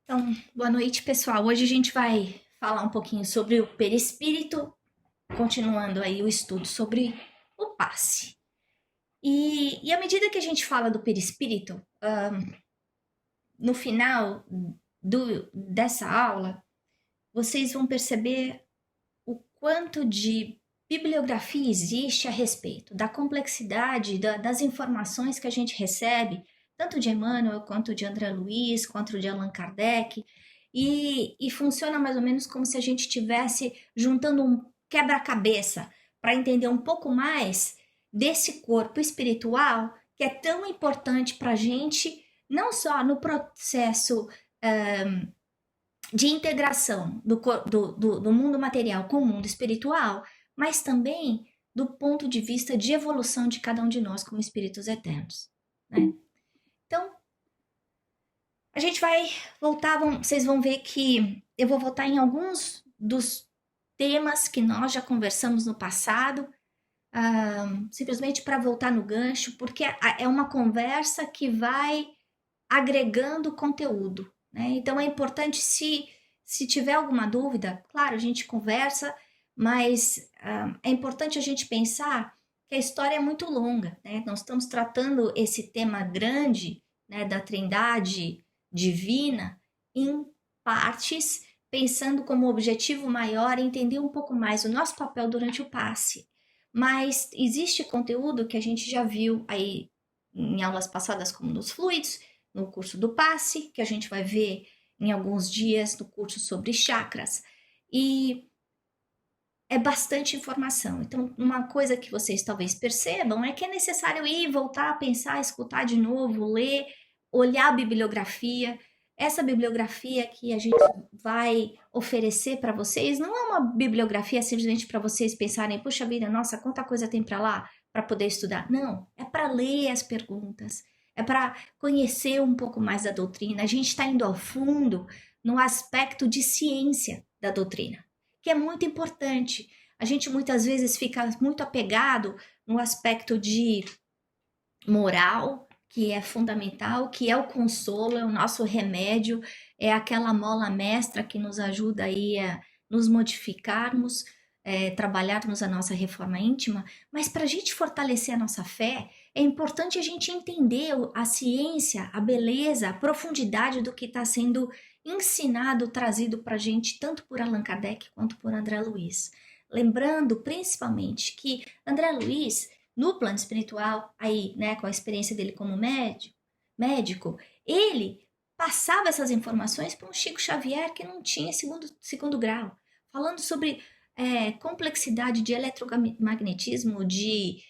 Então, boa noite, pessoal. Hoje a gente vai falar um pouquinho sobre o perispírito, continuando aí o estudo sobre o passe. E à medida que a gente fala do perispírito, no final dessa aula, vocês vão perceber o quanto de bibliografia existe a respeito da complexidade das informações que a gente recebe, tanto de Emmanuel, quanto de André Luiz, quanto de Allan Kardec, e funciona mais ou menos como se a gente estivesse juntando um quebra-cabeça para entender um pouco mais desse corpo espiritual que é tão importante para a gente, não só no processo de integração do mundo material com o mundo espiritual, mas também do ponto de vista de evolução de cada um de nós como espíritos eternos. Né? Então, a gente vai voltar, vocês vão ver que eu vou voltar em alguns dos temas que nós já conversamos no passado, simplesmente para voltar no gancho, porque é uma conversa que vai agregando conteúdo. Né? Então é importante, se tiver alguma dúvida, claro, a gente conversa, mas é importante a gente pensar que a história é muito longa. Né? Nós estamos tratando esse tema grande, né, da Trindade divina em partes, pensando como objetivo maior entender um pouco mais o nosso papel durante o passe. Mas existe conteúdo que a gente já viu aí em aulas passadas, como nos fluidos, no curso do passe, que a gente vai ver em alguns dias no curso sobre chakras. E é bastante informação. Então, uma coisa que vocês talvez percebam é que é necessário ir, voltar a pensar, escutar de novo, ler, olhar a bibliografia. Essa bibliografia que a gente vai oferecer para vocês não é uma bibliografia simplesmente para vocês pensarem, puxa vida, nossa, quanta coisa tem para lá para poder estudar. Não, é para ler as perguntas, é para conhecer um pouco mais da doutrina. A gente está indo ao fundo no aspecto de ciência da doutrina, que é muito importante. A gente muitas vezes fica muito apegado no aspecto de moral, que é fundamental, que é o consolo, é o nosso remédio, é aquela mola mestra que nos ajuda aí a nos modificarmos, trabalharmos a nossa reforma íntima, mas para a gente fortalecer a nossa fé, é importante a gente entender a ciência, a beleza, a profundidade do que está sendo ensinado, trazido para a gente, tanto por Allan Kardec quanto por André Luiz. Lembrando, principalmente, que André Luiz no plano espiritual, aí, né, com a experiência dele como médico, ele passava essas informações para um Chico Xavier que não tinha segundo grau, falando sobre complexidade de eletromagnetismo, de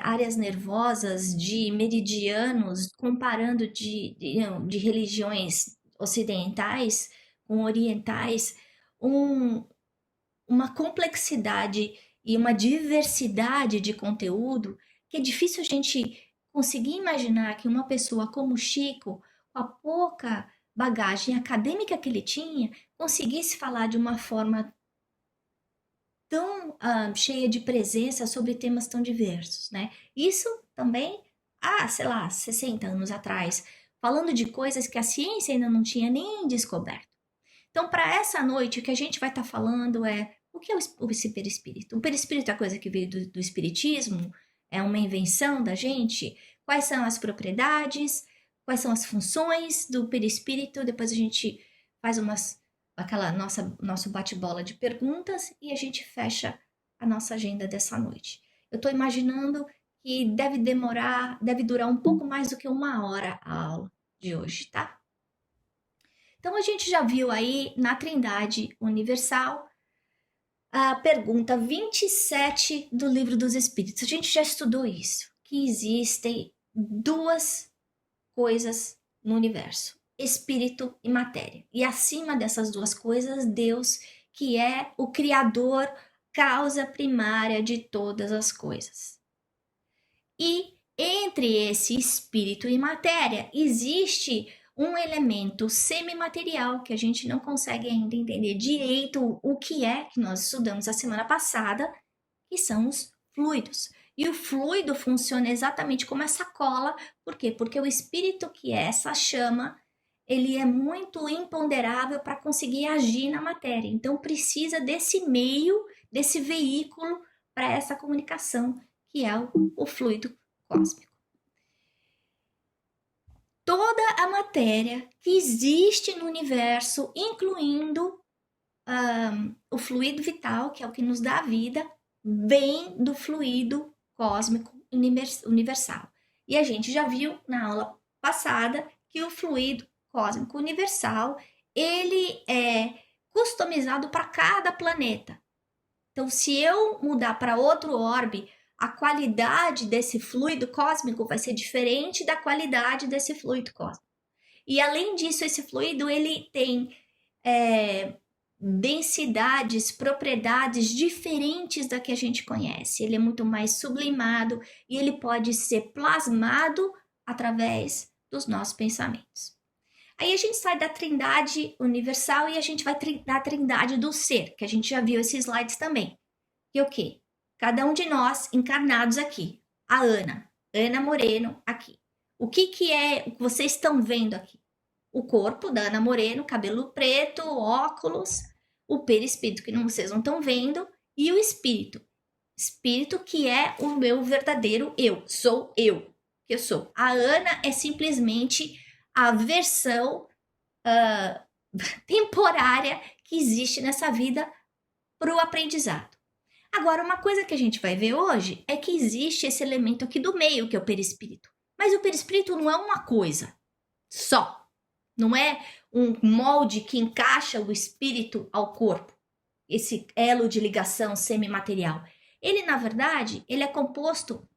áreas nervosas, de meridianos, comparando de religiões ocidentais com orientais, um, uma complexidade e uma diversidade de conteúdo que é difícil a gente conseguir imaginar que uma pessoa como o Chico, com a pouca bagagem acadêmica que ele tinha, conseguisse falar de uma forma tão cheia de presença sobre temas tão diversos, né? Isso também, sei lá, 60 anos atrás, falando de coisas que a ciência ainda não tinha nem descoberto. Então, para essa noite, o que a gente vai estar falando é o que é esse perispírito? O perispírito é a coisa que veio do espiritismo? É uma invenção da gente? Quais são as propriedades? Quais são as funções do perispírito? Depois a gente faz aquela nosso bate-bola de perguntas e a gente fecha a nossa agenda dessa noite. Eu estou imaginando que deve durar um pouco mais do que uma hora a aula de hoje, tá? Então a gente já viu aí na Trindade Universal a pergunta 27 do Livro dos Espíritos. A gente já estudou isso, que existem duas coisas no universo: espírito e matéria. E acima dessas duas coisas, Deus, que é o criador, causa primária de todas as coisas. E entre esse espírito e matéria existe um elemento semimaterial que a gente não consegue ainda entender direito o que é, que nós estudamos a semana passada, que são os fluidos. E o fluido funciona exatamente como essa cola, por quê? Porque o espírito, que é essa chama, ele é muito imponderável para conseguir agir na matéria. Então, precisa desse meio, desse veículo para essa comunicação, que é o fluido cósmico. Toda a matéria que existe no universo, incluindo o fluido vital, que é o que nos dá a vida, vem do fluido cósmico universal. E a gente já viu na aula passada que o fluido cósmico universal, ele é customizado para cada planeta. Então, se eu mudar para outro orbe, a qualidade desse fluido cósmico vai ser diferente da qualidade desse fluido cósmico. E além disso, esse fluido ele tem densidades, propriedades diferentes da que a gente conhece. Ele é muito mais sublimado e ele pode ser plasmado através dos nossos pensamentos. Aí a gente sai da trindade universal e a gente vai da trindade do ser, que a gente já viu esses slides também. Que é o quê? Cada um de nós encarnados aqui. A Ana Moreno aqui. O que é o que vocês estão vendo aqui? O corpo da Ana Moreno, cabelo preto, óculos, o perispírito que vocês não estão vendo e o espírito. Espírito que é o meu verdadeiro eu, sou eu, que eu sou. A Ana é simplesmente a versão temporária que existe nessa vida para o aprendizado. Agora, uma coisa que a gente vai ver hoje é que existe esse elemento aqui do meio, que é o perispírito. Mas o perispírito não é uma coisa só. Não é um molde que encaixa o espírito ao corpo, esse elo de ligação semimaterial. Ele, na verdade, ele é composto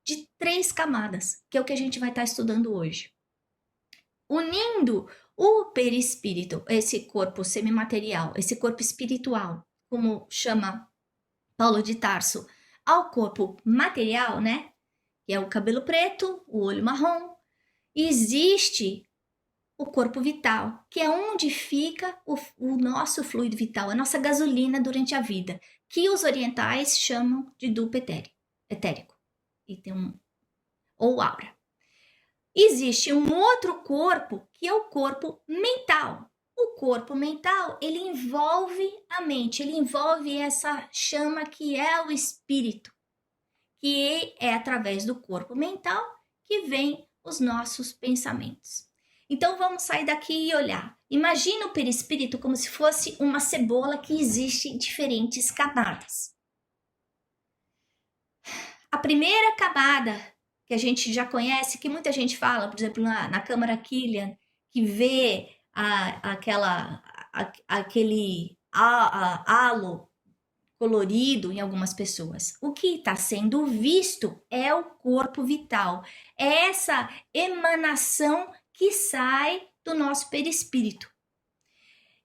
de 3 camadas, que é o que a gente vai estar estudando hoje. Unindo o perispírito, esse corpo semimaterial, esse corpo espiritual, como chama Paulo de Tarso, ao corpo material, né? Que é o cabelo preto, o olho marrom, existe o corpo vital, que é onde fica o nosso fluido vital, a nossa gasolina durante a vida, que os orientais chamam de duplo etérico, e tem ou aura. Existe um outro corpo, que é o corpo mental. O corpo mental, ele envolve a mente, ele envolve essa chama que é o espírito, que é através do corpo mental que vem os nossos pensamentos. Então, vamos sair daqui e olhar. Imagina o perispírito como se fosse uma cebola que existe em diferentes camadas. A primeira camada, que a gente já conhece, que muita gente fala, por exemplo, na câmara Killian, que vê aquele halo colorido em algumas pessoas. O que está sendo visto é o corpo vital, é essa emanação que sai do nosso perispírito.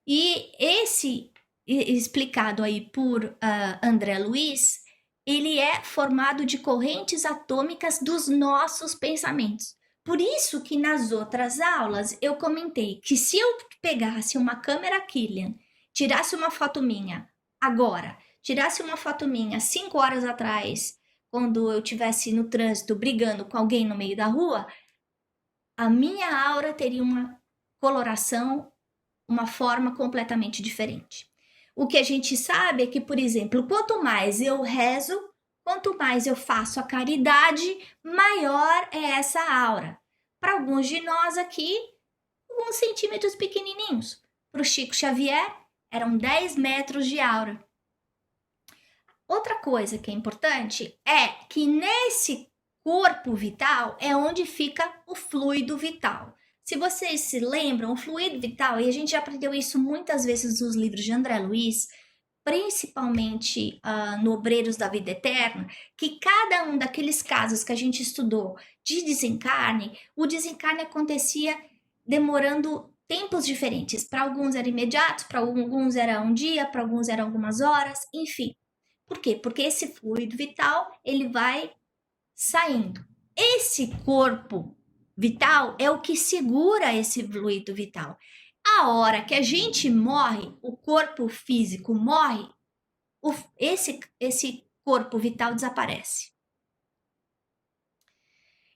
E esse, explicado aí por André Luiz, ele é formado de correntes atômicas dos nossos pensamentos. Por isso que nas outras aulas eu comentei que se eu pegasse uma câmera Killian, tirasse uma foto minha agora, tirasse uma foto minha 5 horas atrás, quando eu estivesse no trânsito brigando com alguém no meio da rua, a minha aura teria uma coloração, uma forma completamente diferente. O que a gente sabe é que, por exemplo, quanto mais eu rezo, quanto mais eu faço a caridade, maior é essa aura. Para alguns de nós aqui, alguns centímetros pequenininhos. Para o Chico Xavier, eram 10 metros de aura. Outra coisa que é importante é que nesse corpo vital é onde fica o fluido vital. Se vocês se lembram, o fluido vital, e a gente já aprendeu isso muitas vezes nos livros de André Luiz, principalmente no Obreiros da Vida Eterna, que cada um daqueles casos que a gente estudou de desencarne, o desencarne acontecia demorando tempos diferentes. Para alguns era imediato, para alguns era um dia, para alguns eram algumas horas, enfim. Por quê? Porque esse fluido vital, ele vai saindo. Esse corpo vital é o que segura esse fluido vital. A hora que a gente morre, o corpo físico morre, esse corpo vital desaparece.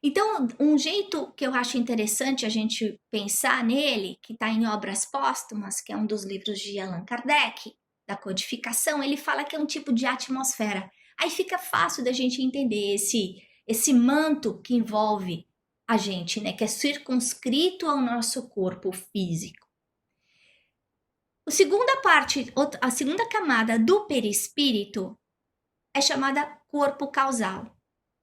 Então, um jeito que eu acho interessante a gente pensar nele, que está em Obras Póstumas, que é um dos livros de Allan Kardec, da codificação, ele fala que é um tipo de atmosfera. Aí fica fácil da gente entender esse manto que envolve a gente, né, que é circunscrito ao nosso corpo físico. A segunda camada do perispírito é chamada corpo causal.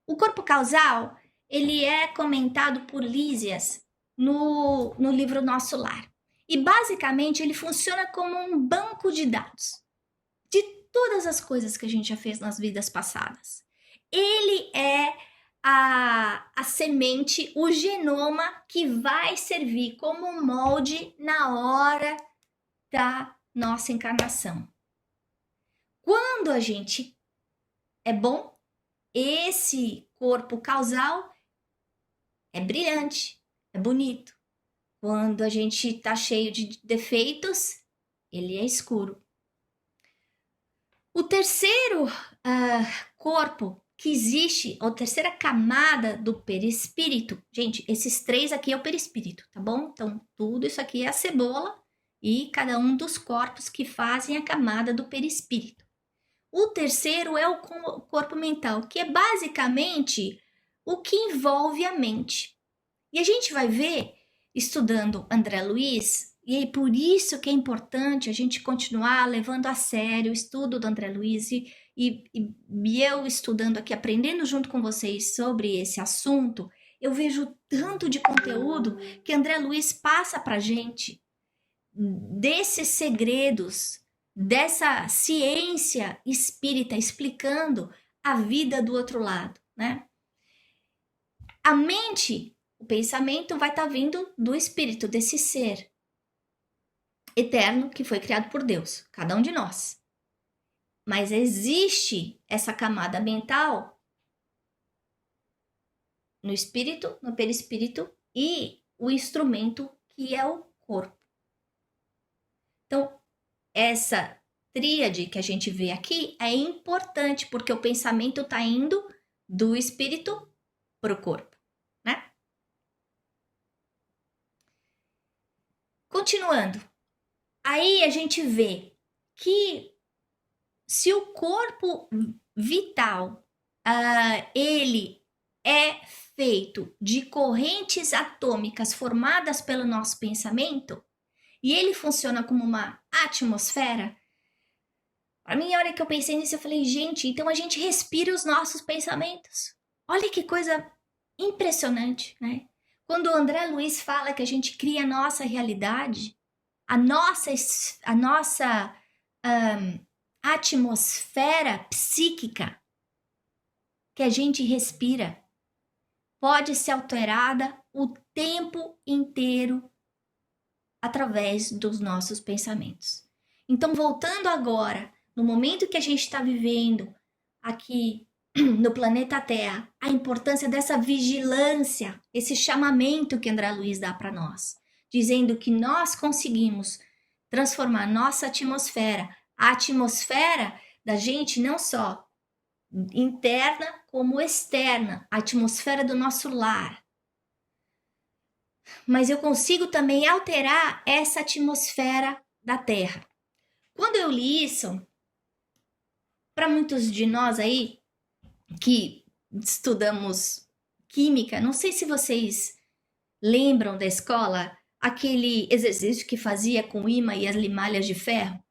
O corpo causal, ele é comentado por Lísias no livro Nosso Lar. E basicamente ele funciona como um banco de dados de todas as coisas que a gente já fez nas vidas passadas. Ele é a semente, o genoma que vai servir como molde na hora da nossa encarnação. Quando a gente é bom, esse corpo causal é brilhante, é bonito. Quando a gente está cheio de defeitos, ele é escuro. O terceiro corpo que existe, a terceira camada do perispírito, gente, esses três aqui é o perispírito, tá bom? Então, tudo isso aqui é a cebola e cada um dos corpos que fazem a camada do perispírito. O terceiro é o corpo mental, que é basicamente o que envolve a mente. E a gente vai ver, estudando André Luiz, e é por isso que é importante a gente continuar levando a sério o estudo do André Luiz e eu estudando aqui, aprendendo junto com vocês sobre esse assunto, eu vejo tanto de conteúdo que André Luiz passa para a gente desses segredos, dessa ciência espírita explicando a vida do outro lado, né? A mente, o pensamento vai estar vindo do espírito, desse ser eterno que foi criado por Deus, cada um de nós. Mas existe essa camada mental no espírito, no perispírito e o instrumento que é o corpo. Então, essa tríade que a gente vê aqui é importante porque o pensamento está indo do espírito para o corpo, né? Continuando, aí a gente vê que se o corpo vital ele é feito de correntes atômicas formadas pelo nosso pensamento e ele funciona como uma atmosfera, para mim, a hora que eu pensei nisso, eu falei, gente, então a gente respira os nossos pensamentos. Olha que coisa impressionante, né? Quando o André Luiz fala que a gente cria a nossa realidade, a nossa atmosfera psíquica que a gente respira pode ser alterada o tempo inteiro através dos nossos pensamentos. Então, voltando agora, no momento que a gente está vivendo aqui no planeta Terra, a importância dessa vigilância, esse chamamento que André Luiz dá para nós, dizendo que nós conseguimos transformar nossa atmosfera, a atmosfera da gente não só interna como externa, a atmosfera do nosso lar. Mas eu consigo também alterar essa atmosfera da Terra. Quando eu li isso, para muitos de nós aí que estudamos química, não sei se vocês lembram da escola, aquele exercício que fazia com o ímã e as limalhas de ferro,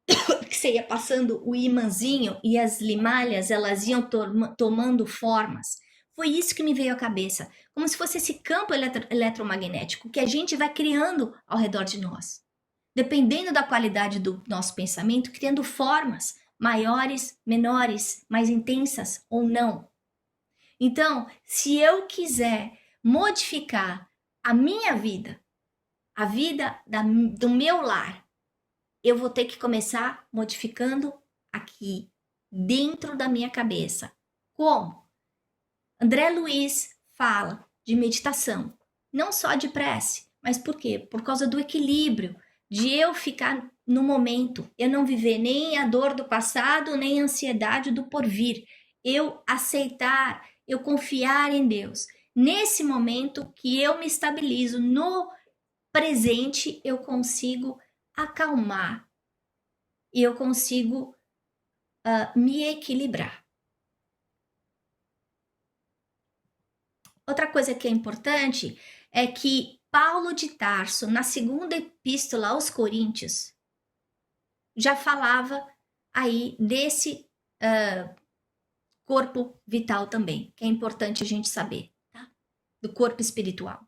que você ia passando o imãzinho e as limalhas elas iam tomando formas. Foi isso que me veio à cabeça, como se fosse esse campo eletromagnético que a gente vai criando ao redor de nós. Dependendo da qualidade do nosso pensamento, criando formas maiores, menores, mais intensas ou não. Então, se eu quiser modificar a minha vida, a vida do meu lar, eu vou ter que começar modificando aqui, dentro da minha cabeça. Como? André Luiz fala de meditação, não só de prece, mas por quê? Por causa do equilíbrio, de eu ficar no momento, eu não viver nem a dor do passado, nem a ansiedade do porvir. Eu aceitar, eu confiar em Deus. nesse momento que eu me estabilizo no presente, eu consigo acalmar e eu consigo me equilibrar. Outra coisa que é importante é que Paulo de Tarso, na segunda epístola aos Coríntios, já falava aí desse corpo vital também, que é importante a gente saber, tá? Do corpo espiritual.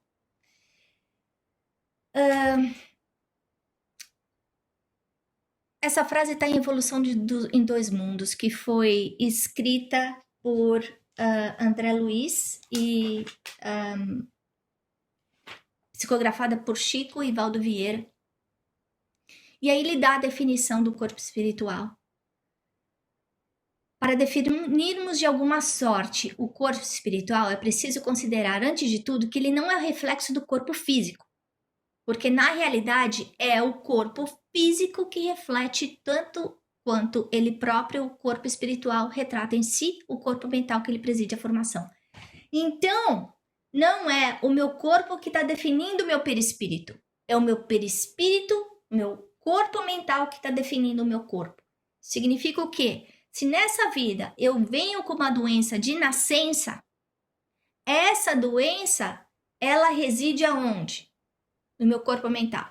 Essa frase está em Evolução em Dois Mundos, que foi escrita por André Luiz e psicografada por Chico e Valdo Vieira. E aí ele dá a definição do corpo espiritual. Para definirmos de alguma sorte o corpo espiritual, é preciso considerar, antes de tudo, que ele não é reflexo do corpo físico, porque na realidade é o corpo físico que reflete tanto quanto ele próprio, o corpo espiritual, retrata em si o corpo mental que ele preside a formação. Então, não é o meu corpo que está definindo o meu perispírito, é o meu perispírito, meu corpo mental que está definindo o meu corpo. Significa o quê? Se nessa vida eu venho com uma doença de nascença, essa doença, ela reside aonde? No meu corpo mental.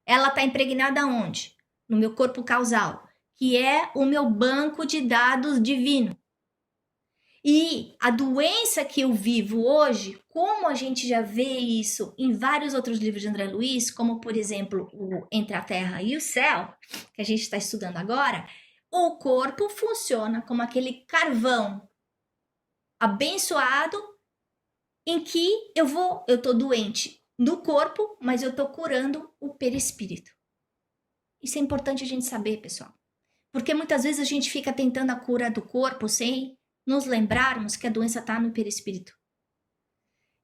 Ela está impregnada aonde? No meu corpo causal, que é o meu banco de dados divino. E a doença que eu vivo hoje, como a gente já vê isso em vários outros livros de André Luiz, como por exemplo o Entre a Terra e o Céu, que a gente está estudando agora, o corpo funciona como aquele carvão abençoado em que eu tô doente do corpo, mas eu tô curando o perispírito. Isso é importante a gente saber, pessoal. Porque muitas vezes a gente fica tentando a cura do corpo sem nos lembrarmos que a doença está no perispírito.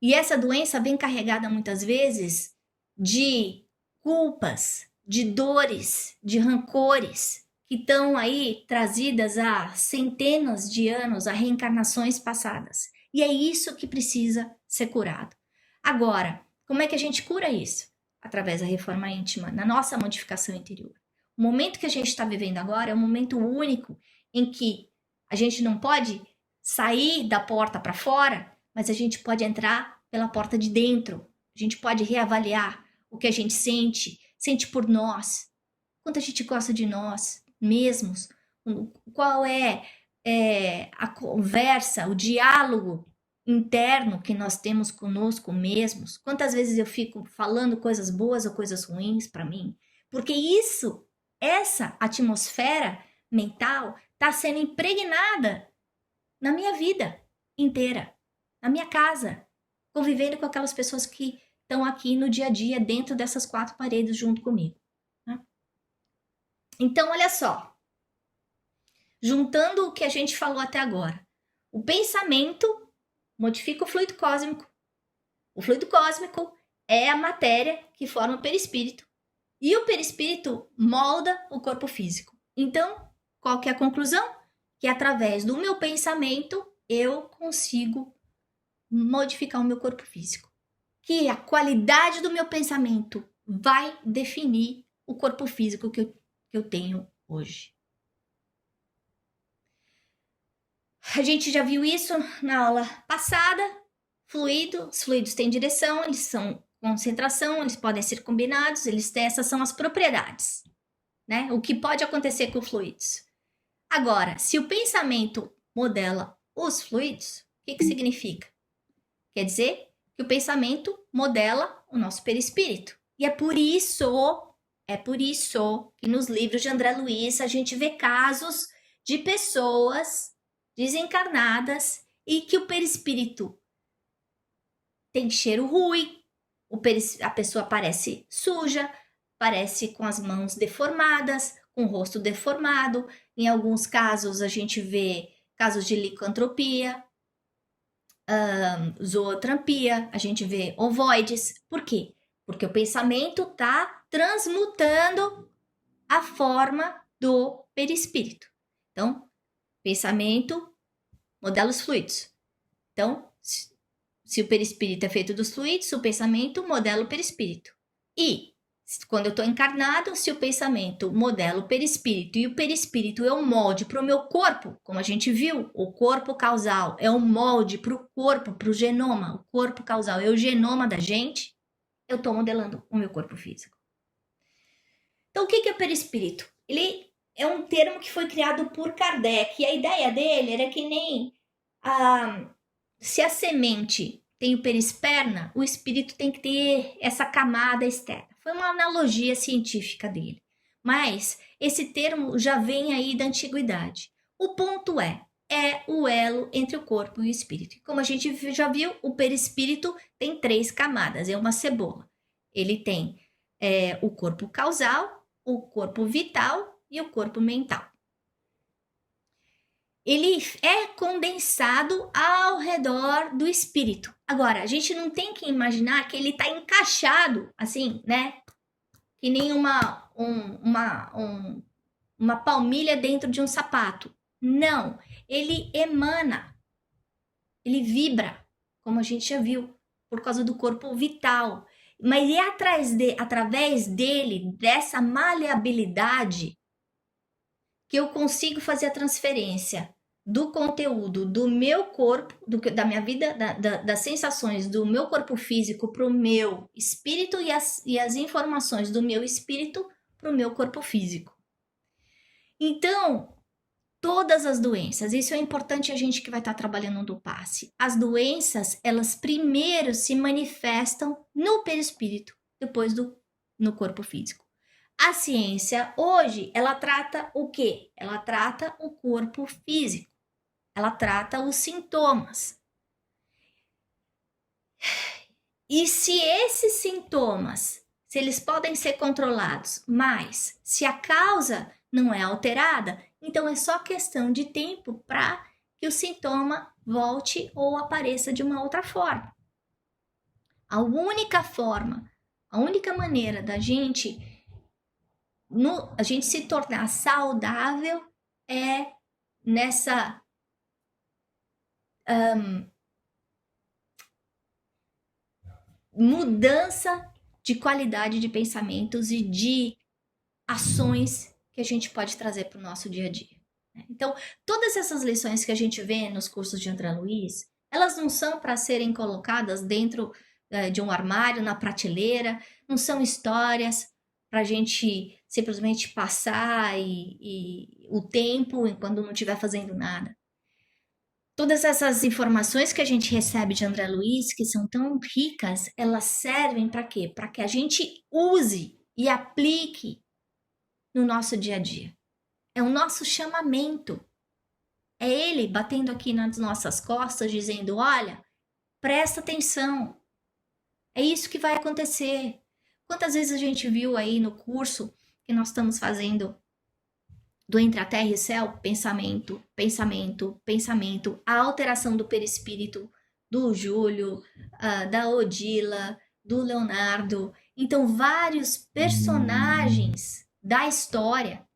E essa doença vem carregada muitas vezes de culpas, de dores, de rancores, que estão aí trazidas há centenas de anos, a reencarnações passadas. E é isso que precisa ser curado. Agora, como é que a gente cura isso? Através da reforma íntima, na nossa modificação interior. O momento que a gente está vivendo agora é um momento único em que a gente não pode sair da porta para fora, mas a gente pode entrar pela porta de dentro. A gente pode reavaliar o que a gente sente por nós, quanto a gente gosta de nós mesmos, qual é a conversa, o diálogo interno que nós temos conosco mesmos, quantas vezes eu fico falando coisas boas ou coisas ruins para mim, porque essa atmosfera mental está sendo impregnada na minha vida inteira, na minha casa, convivendo com aquelas pessoas que estão aqui no dia a dia, dentro dessas quatro paredes junto comigo. Né? Então, olha só, juntando o que a gente falou até agora, o pensamento modifica o fluido cósmico. O fluido cósmico é a matéria que forma o perispírito. E o perispírito molda o corpo físico. Então, qual que é a conclusão? Que através do meu pensamento eu consigo modificar o meu corpo físico. Que a qualidade do meu pensamento vai definir o corpo físico que eu tenho hoje. A gente já viu isso na aula passada. Os fluidos têm direção, eles são concentração, eles podem ser combinados, essas são as propriedades, né? O que pode acontecer com fluidos. Agora, se o pensamento modela os fluidos, o que significa? Quer dizer que o pensamento modela o nosso perispírito. E é por isso que nos livros de André Luiz a gente vê casos de pessoas desencarnadas e que o perispírito tem cheiro ruim, a pessoa parece suja, parece com as mãos deformadas, com o rosto deformado. Em alguns casos a gente vê casos de licantropia, zootrampia, a gente vê ovoides. Por quê? Porque o pensamento está transmutando a forma do perispírito. Então, pensamento modela os fluidos. Então, Se o perispírito é feito dos fluidos, o pensamento modela o perispírito. E, quando eu estou encarnado, se o pensamento modela o perispírito e o perispírito é um molde para o meu corpo, como a gente viu, o corpo causal é um molde para o corpo, para o genoma. O corpo causal é o genoma da gente, eu estou modelando o meu corpo físico. Então, o que é o perispírito? Ele é um termo que foi criado por Kardec, e a ideia dele era que nem se a semente tem o perisperma, o espírito tem que ter essa camada externa. Foi uma analogia científica dele. Mas esse termo já vem aí da antiguidade. O ponto é o elo entre o corpo e o espírito. Como a gente já viu, o perispírito tem 3 camadas, é uma cebola. Ele tem o corpo causal, o corpo vital e o corpo mental. Ele é condensado ao redor do espírito. Agora, a gente não tem que imaginar que ele está encaixado, assim, né? Que nem uma palmilha dentro de um sapato. Não, ele emana, ele vibra, como a gente já viu, por causa do corpo vital. Mas é através dele, dessa maleabilidade, que eu consigo fazer a transferência do conteúdo do meu corpo, da minha vida, das sensações do meu corpo físico para o meu espírito e as informações do meu espírito para o meu corpo físico. Então, todas as doenças, isso é importante a gente que vai estar trabalhando no passe. As doenças, elas primeiro se manifestam no perispírito, depois no corpo físico. A ciência hoje, ela trata o quê? Ela trata o corpo físico. Ela trata os sintomas. E se esses sintomas, se eles podem ser controlados, mas se a causa não é alterada, então é só questão de tempo para que o sintoma volte ou apareça de uma outra forma. A única maneira da gente se tornar saudável é nessa mudança de qualidade de pensamentos e de ações que a gente pode trazer para o nosso dia a dia. Então, todas essas lições que a gente vê nos cursos de André Luiz, elas não são para serem colocadas dentro de um armário, na prateleira, não são histórias para a gente simplesmente passar o tempo enquanto não estiver fazendo nada. Todas essas informações que a gente recebe de André Luiz, que são tão ricas, elas servem para quê? Para que a gente use e aplique no nosso dia a dia. É o nosso chamamento. É ele batendo aqui nas nossas costas, dizendo, olha, presta atenção. É isso que vai acontecer. Quantas vezes a gente viu aí no curso que nós estamos fazendo do Entre a Terra e o Céu, pensamento, pensamento, pensamento, a alteração do perispírito do Júlio, da Odila, do Leonardo. Então, vários personagens da história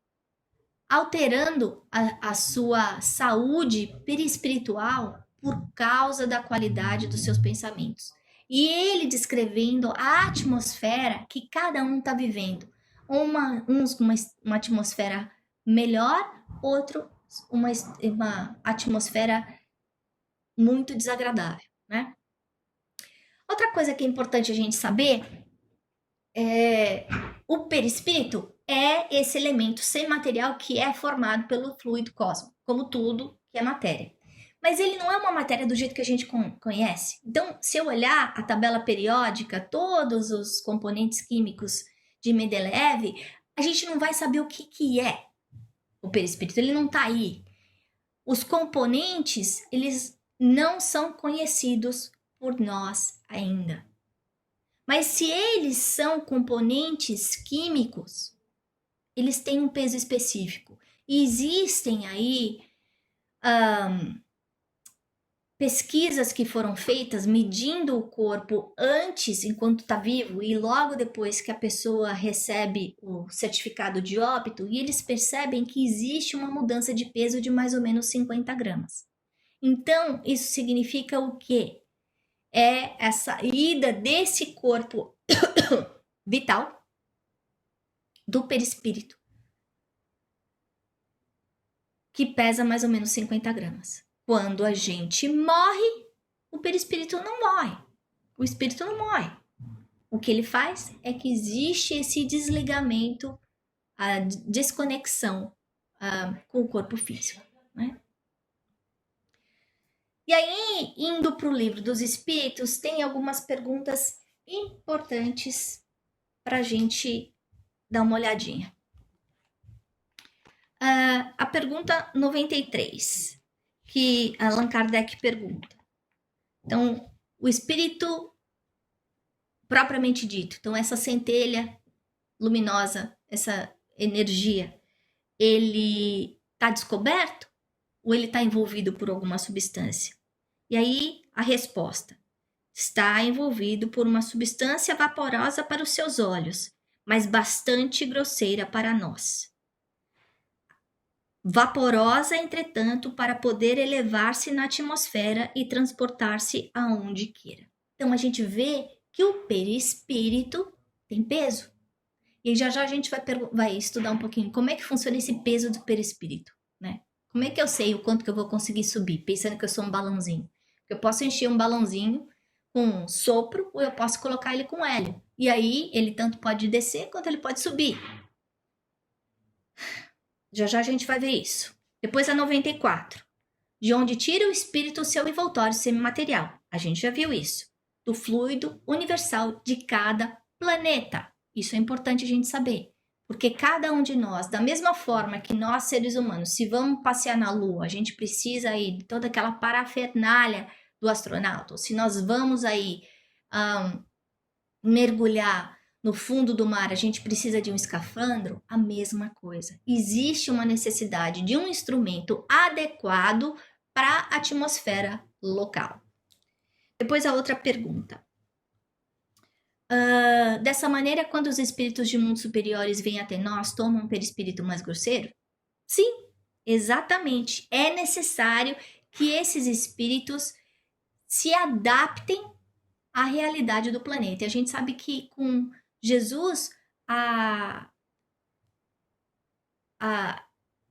alterando a sua saúde perispiritual por causa da qualidade dos seus pensamentos. E ele descrevendo a atmosfera que cada um está vivendo. Uns com uma atmosfera melhor, outro uma atmosfera muito desagradável, né? Outra coisa que é importante a gente saber é o perispírito é esse elemento semimaterial que é formado pelo fluido cósmico, como tudo que é matéria. Mas ele não é uma matéria do jeito que a gente conhece. Então, se eu olhar a tabela periódica, todos os componentes químicos de Mendeleev, a gente não vai saber o que é o perispírito, ele não está aí. Os componentes, eles não são conhecidos por nós ainda. Mas se eles são componentes químicos, eles têm um peso específico. E existem aí pesquisas que foram feitas medindo o corpo antes, enquanto está vivo, e logo depois que a pessoa recebe o certificado de óbito, e eles percebem que existe uma mudança de peso de mais ou menos 50 gramas. Então, isso significa o quê? é essa ida desse corpo vital do perispírito, que pesa mais ou menos 50 gramas. Quando a gente morre, o perispírito não morre. O espírito não morre. O que ele faz é que existe esse desligamento, a desconexão com o corpo físico, né? E aí, indo para o livro dos espíritos, tem algumas perguntas importantes para a gente dar uma olhadinha. A pergunta 93, que Allan Kardec pergunta. Então, o espírito propriamente dito, então essa centelha luminosa, essa energia, ele está descoberto ou ele está envolvido por alguma substância? E aí a resposta: está envolvido por uma substância vaporosa para os seus olhos, mas bastante grosseira para nós. Vaporosa, entretanto, para poder elevar-se na atmosfera e transportar-se aonde queira. Então a gente vê que o perispírito tem peso. E já a gente vai estudar um pouquinho como é que funciona esse peso do perispírito, né? Como é que eu sei o quanto que eu vou conseguir subir, pensando que eu sou um balãozinho? Eu posso encher um balãozinho com um sopro ou eu posso colocar ele com hélio. E aí ele tanto pode descer quanto ele pode subir. Já a gente vai ver isso. Depois a 94. De onde tira o espírito o seu envoltório semimaterial. A gente já viu isso. Do fluido universal de cada planeta. Isso é importante a gente saber. Porque cada um de nós, da mesma forma que nós, seres humanos, se vamos passear na Lua, a gente precisa aí de toda aquela parafernália do astronauta. Ou se nós vamos aí mergulhar no fundo do mar, a gente precisa de um escafandro, a mesma coisa. Existe uma necessidade de um instrumento adequado para a atmosfera local. Depois a outra pergunta. Dessa maneira, quando os espíritos de mundos superiores vêm até nós, tomam um perispírito mais grosseiro? Sim, exatamente. É necessário que esses espíritos se adaptem à realidade do planeta. E a gente sabe que com Jesus, a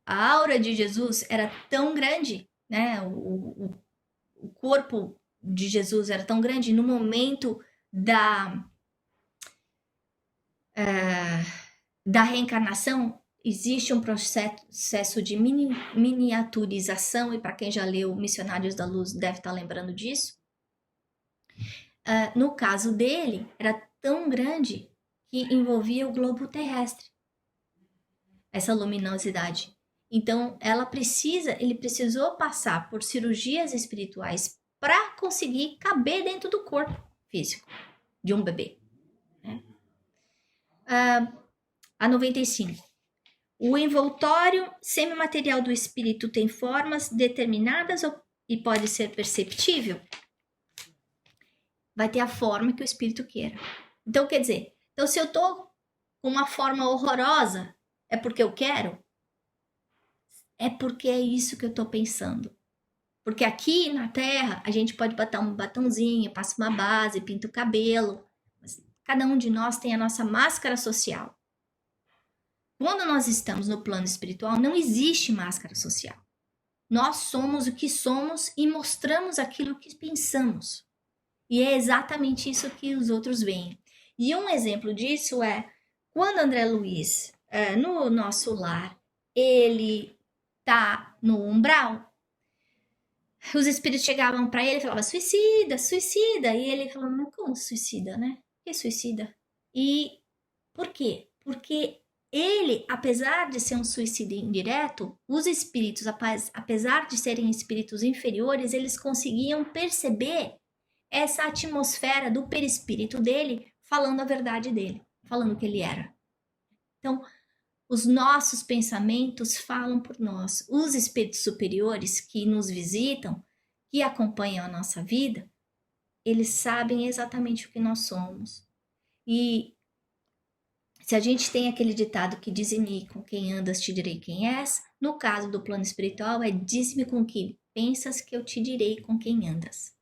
aura de Jesus era tão grande, né? O corpo de Jesus era tão grande no momento da reencarnação. Existe um processo de miniaturização, e para quem já leu Missionários da Luz deve estar lembrando disso. No caso dele, era tão grande que envolvia o globo terrestre, essa luminosidade. Então, ele precisou passar por cirurgias espirituais para conseguir caber dentro do corpo físico de um bebê, né? A 95. O envoltório semimaterial do espírito tem formas determinadas e pode ser perceptível? Vai ter a forma que o espírito queira. Então, quer dizer, se eu tô com uma forma horrorosa, é porque eu quero? É porque é isso que eu tô pensando. Porque aqui na Terra, a gente pode botar um batonzinho, passa uma base, pinta o cabelo. Mas cada um de nós tem a nossa máscara social. Quando nós estamos no plano espiritual, não existe máscara social. Nós somos o que somos e mostramos aquilo que pensamos. E é exatamente isso que os outros veem. E um exemplo disso é quando André Luiz, no nosso lar, ele tá no umbral, os espíritos chegavam para ele e falavam: suicida, suicida. E ele falava: mas como suicida, né? Que suicida? E por quê? Porque ele, apesar de ser um suicida indireto, os espíritos, apesar de serem espíritos inferiores, eles conseguiam perceber essa atmosfera do perispírito dele, falando a verdade dele, falando o que ele era. Então, os nossos pensamentos falam por nós. Os espíritos superiores que nos visitam, que acompanham a nossa vida, eles sabem exatamente o que nós somos. E se a gente tem aquele ditado que diz-me com quem andas te direi quem és, no caso do plano espiritual é diz-me com que pensas que eu te direi com quem andas.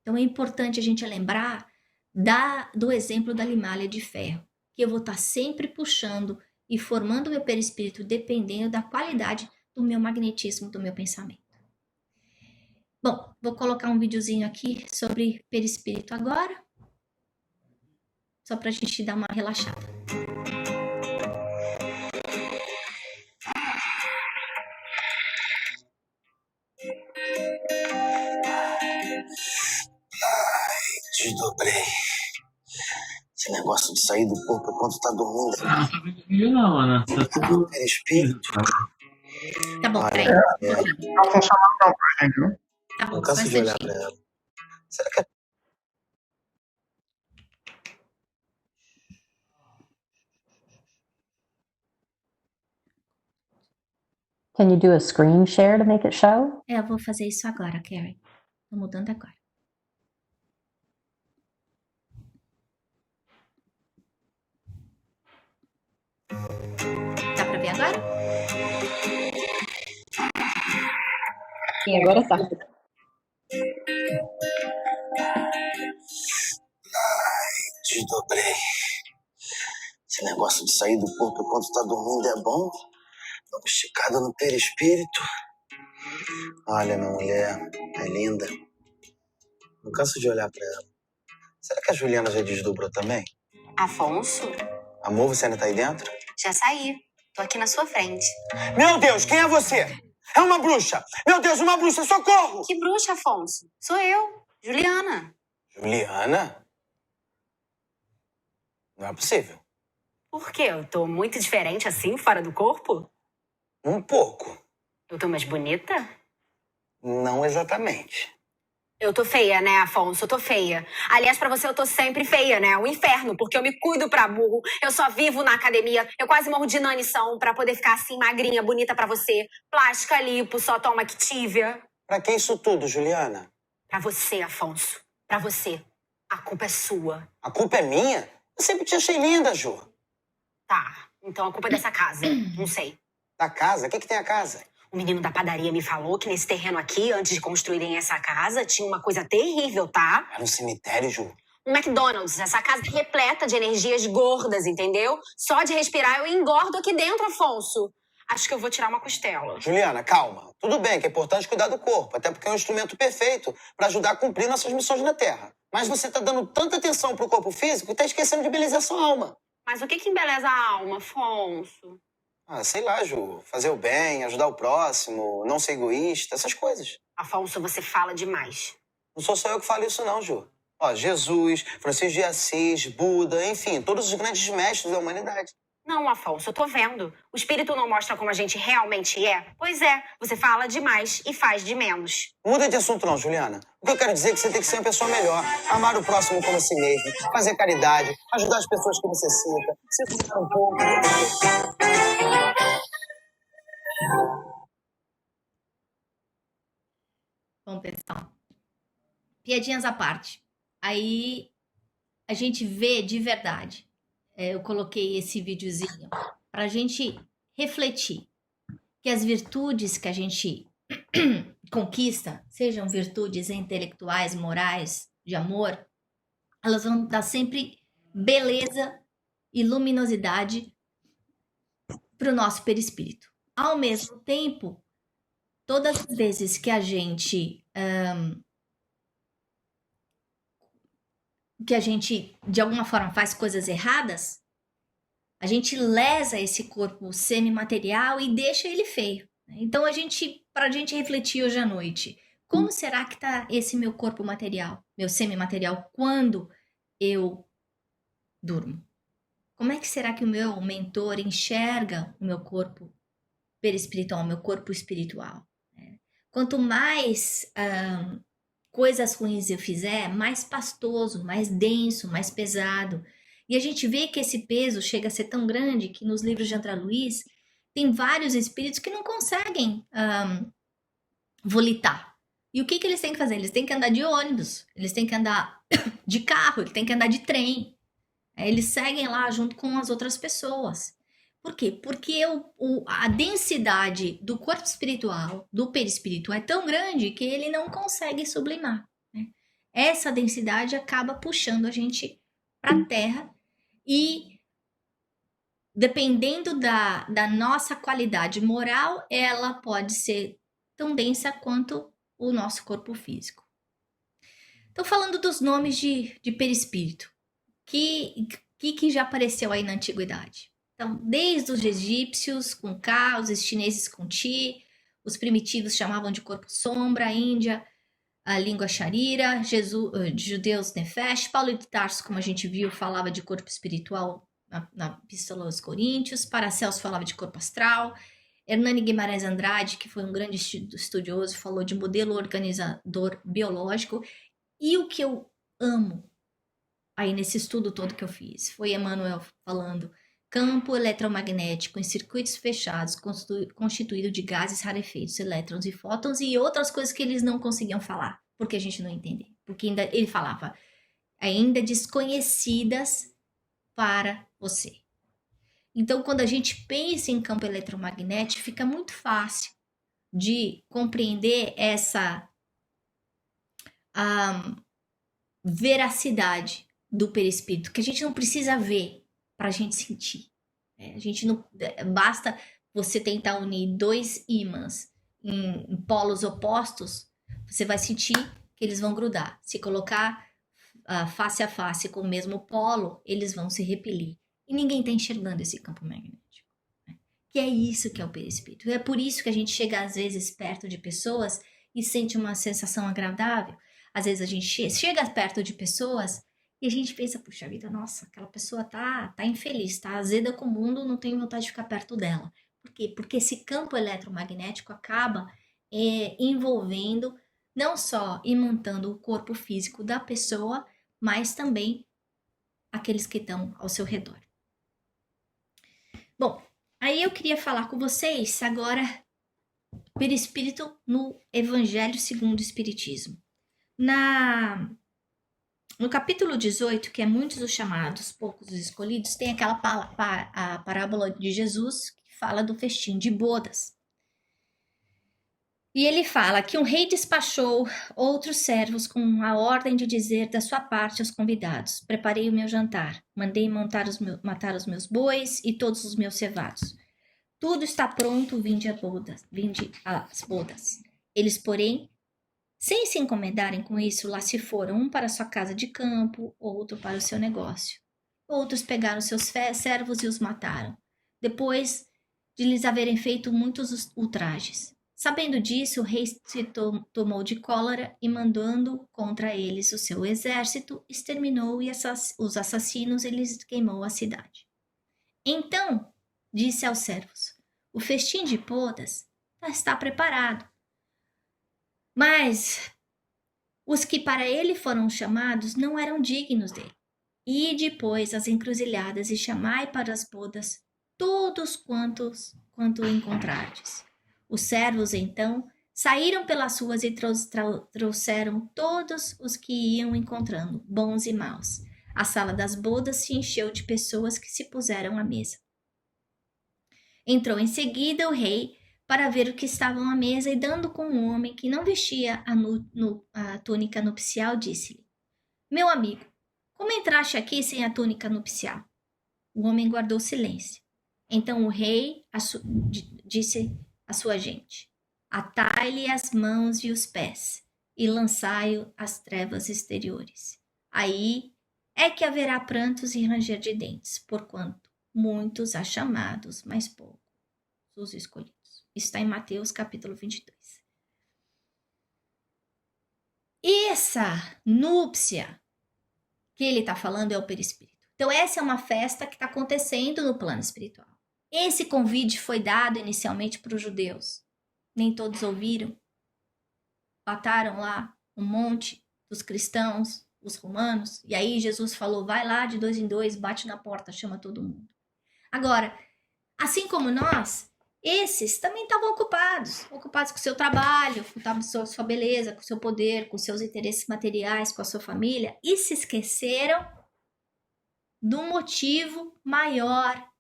Então é importante a gente lembrar do exemplo da limalha de ferro, que eu vou estar sempre puxando e formando o meu perispírito dependendo da qualidade do meu magnetismo, do meu pensamento. Bom, vou colocar um videozinho aqui sobre perispírito agora, só para a gente dar uma relaxada. Desdobrei. Esse negócio de sair do corpo enquanto tá dormindo. Não, Ana. Tá tudo. Perispírito. Tá bom, peraí. Não funciona não, entendeu? Tá bom, Não canso só um de olhar instantinho. pra ela. Será que é Can you do a screen share to make it show? Eu vou fazer isso agora, Carrie. Tô mudando agora. Dá pra ver agora? Sim, agora tá. desdobrei? Esse negócio de sair do corpo enquanto tá dormindo é bom? Dá uma esticada no perispírito. Olha, minha mulher é linda. Não canso de olhar pra ela. Será que a Juliana já desdobrou também? Afonso? Amor, você ainda tá aí dentro? Já saí. Tô aqui na sua frente. Meu Deus, quem é você? É uma bruxa! Meu Deus, uma bruxa, socorro! Que bruxa, Afonso? Sou eu, Juliana. Juliana? Não é possível. Por quê? Eu tô muito diferente assim, fora do corpo? Um pouco. Eu tô mais bonita? Não exatamente. Eu tô feia, né, Afonso? Eu tô feia. Aliás, pra você eu tô sempre feia, né? Um inferno, porque eu me cuido pra burro. Eu só vivo na academia. Eu quase morro de inanição pra poder ficar assim, magrinha, bonita pra você. Plástica, lipo, só toma Activia. Pra que isso tudo, Juliana? Pra você, Afonso. Pra você. A culpa é sua. A culpa é minha? Eu sempre te achei linda, Ju. Tá, então a culpa é dessa casa. Não sei. Da casa? O que tem a casa? O menino da padaria me falou que nesse terreno aqui, antes de construírem essa casa, tinha uma coisa terrível, tá? Era um cemitério, Ju. Um McDonald's. Essa casa repleta de energias gordas, entendeu? Só de respirar eu engordo aqui dentro, Afonso. Acho que eu vou tirar uma costela. Juliana, calma. Tudo bem que é importante cuidar do corpo, até porque é um instrumento perfeito pra ajudar a cumprir nossas missões na Terra. Mas você tá dando tanta atenção pro corpo físico e tá esquecendo de belezar sua alma. Mas o que embeleza a alma, Afonso? Ah, sei lá, Ju. Fazer o bem, ajudar o próximo, não ser egoísta, essas coisas. Afonso, você fala demais. Não sou só eu que falo isso não, Ju. Ó, Jesus, Francisco de Assis, Buda, enfim, todos os grandes mestres da humanidade. Não, Afonso, eu tô vendo. O espírito não mostra como a gente realmente é? Pois é, você fala demais e faz de menos. Muda de assunto não, Juliana. O que eu quero dizer é que você tem que ser uma pessoa melhor. Amar o próximo como a si mesmo, fazer caridade, ajudar as pessoas que necessitam, se cuidar um pouco. Bom, pessoal, piadinhas à parte. Aí a gente vê de verdade. Eu coloquei esse videozinho pra gente refletir que as virtudes que a gente conquista, sejam virtudes intelectuais, morais, de amor, elas vão dar sempre beleza e luminosidade pro nosso perispírito. Ao mesmo tempo, todas as vezes que a gente de alguma forma faz coisas erradas, a gente lesa esse corpo semimaterial e deixa ele feio. Então pra gente refletir hoje à noite, como será que tá esse meu corpo material, meu semimaterial, quando eu durmo? Como é que será que o meu mentor enxerga o meu corpo perispiritual, o meu corpo espiritual? Quanto mais coisas ruins eu fizer, mais pastoso, mais denso, mais pesado. E a gente vê que esse peso chega a ser tão grande que nos livros de André Luiz tem vários espíritos que não conseguem volitar. E o que eles têm que fazer? Eles têm que andar de ônibus, eles têm que andar de carro, eles têm que andar de trem. Eles seguem lá junto com as outras pessoas. Por quê? Porque a densidade do corpo espiritual, do perispírito, é tão grande que ele não consegue sublimar. Né? essa densidade acaba puxando a gente para a Terra e, dependendo da nossa qualidade moral, ela pode ser tão densa quanto o nosso corpo físico. Estou falando dos nomes de perispírito, que já apareceu aí na antiguidade. Então, desde os egípcios com Ka, os chineses com Ti, os primitivos chamavam de corpo sombra, a Índia, a língua Sharira, judeus Nefesh, Paulo de Tarso, como a gente viu, falava de corpo espiritual na Epístola aos Coríntios, Paracelso falava de corpo astral, Hernani Guimarães Andrade, que foi um grande estudioso, falou de modelo organizador biológico, e o que eu amo aí nesse estudo todo que eu fiz foi Emmanuel falando campo eletromagnético em circuitos fechados constituído de gases rarefeitos, elétrons e fótons e outras coisas que eles não conseguiam falar, porque a gente não entendeu. Porque ainda ele falava ainda desconhecidas para você. Então, quando a gente pensa em campo eletromagnético, fica muito fácil de compreender essa veracidade do perispírito, que a gente não precisa ver para a gente sentir. A gente não basta você tentar unir dois ímãs em polos opostos, você vai sentir que eles vão grudar. Se colocar face a face com o mesmo polo, eles vão se repelir. E ninguém está enxergando esse campo magnético. Que é isso que é o perispírito. É por isso que a gente chega às vezes perto de pessoas e sente uma sensação agradável. Às vezes a gente chega perto de pessoas e a gente pensa, puxa vida, nossa, aquela pessoa tá infeliz, tá azeda com o mundo, não tenho vontade de ficar perto dela. Por quê? Porque esse campo eletromagnético acaba envolvendo, não só imantando o corpo físico da pessoa, mas também aqueles que estão ao seu redor. Bom, aí eu queria falar com vocês agora perispírito no Evangelho segundo o Espiritismo. No capítulo 18, que é muitos os chamados, poucos os escolhidos, tem aquela a parábola de Jesus que fala do festim de bodas. E ele fala que um rei despachou outros servos com a ordem de dizer da sua parte aos convidados: preparei o meu jantar, mandei matar os meus bois e todos os meus cevados. Tudo está pronto, vinde às bodas. Eles, porém, sem se encomendarem com isso, lá se foram, um para sua casa de campo, outro para o seu negócio. Outros pegaram seus servos e os mataram, depois de lhes haverem feito muitos ultrajes. Sabendo disso, o rei se tomou de cólera e, mandando contra eles o seu exército, exterminou os assassinos e lhes queimou a cidade. Então, disse aos servos: o festim de bodas está preparado. Mas os que para ele foram chamados não eram dignos dele. Ide, pois, às encruzilhadas e chamai para as bodas todos quanto encontrardes. Os servos, então, saíram pelas ruas e trouxeram todos os que iam encontrando, bons e maus. A sala das bodas se encheu de pessoas que se puseram à mesa. Entrou em seguida o rei para ver o que estavam à mesa e, dando com um homem que não vestia a túnica nupcial, disse-lhe: meu amigo, como entraste aqui sem a túnica nupcial? O homem guardou silêncio. Então o rei disse à sua gente: atai-lhe as mãos e os pés e lançai-o às trevas exteriores. Aí é que haverá prantos e ranger de dentes, porquanto muitos há chamados, mas poucos os escolhidos. Está em Mateus capítulo 22. Essa núpcia que ele está falando é o perispírito. Então essa é uma festa que está acontecendo no plano espiritual. Esse convite foi dado inicialmente para os judeus. Nem todos ouviram. Mataram lá um monte dos cristãos, os romanos. E aí Jesus falou, vai lá de 2 em 2, bate na porta, chama todo mundo. Agora, assim como nós, esses também estavam ocupados com o seu trabalho, com a sua beleza, com o seu poder, com seus interesses materiais, com a sua família, e se esqueceram do motivo maior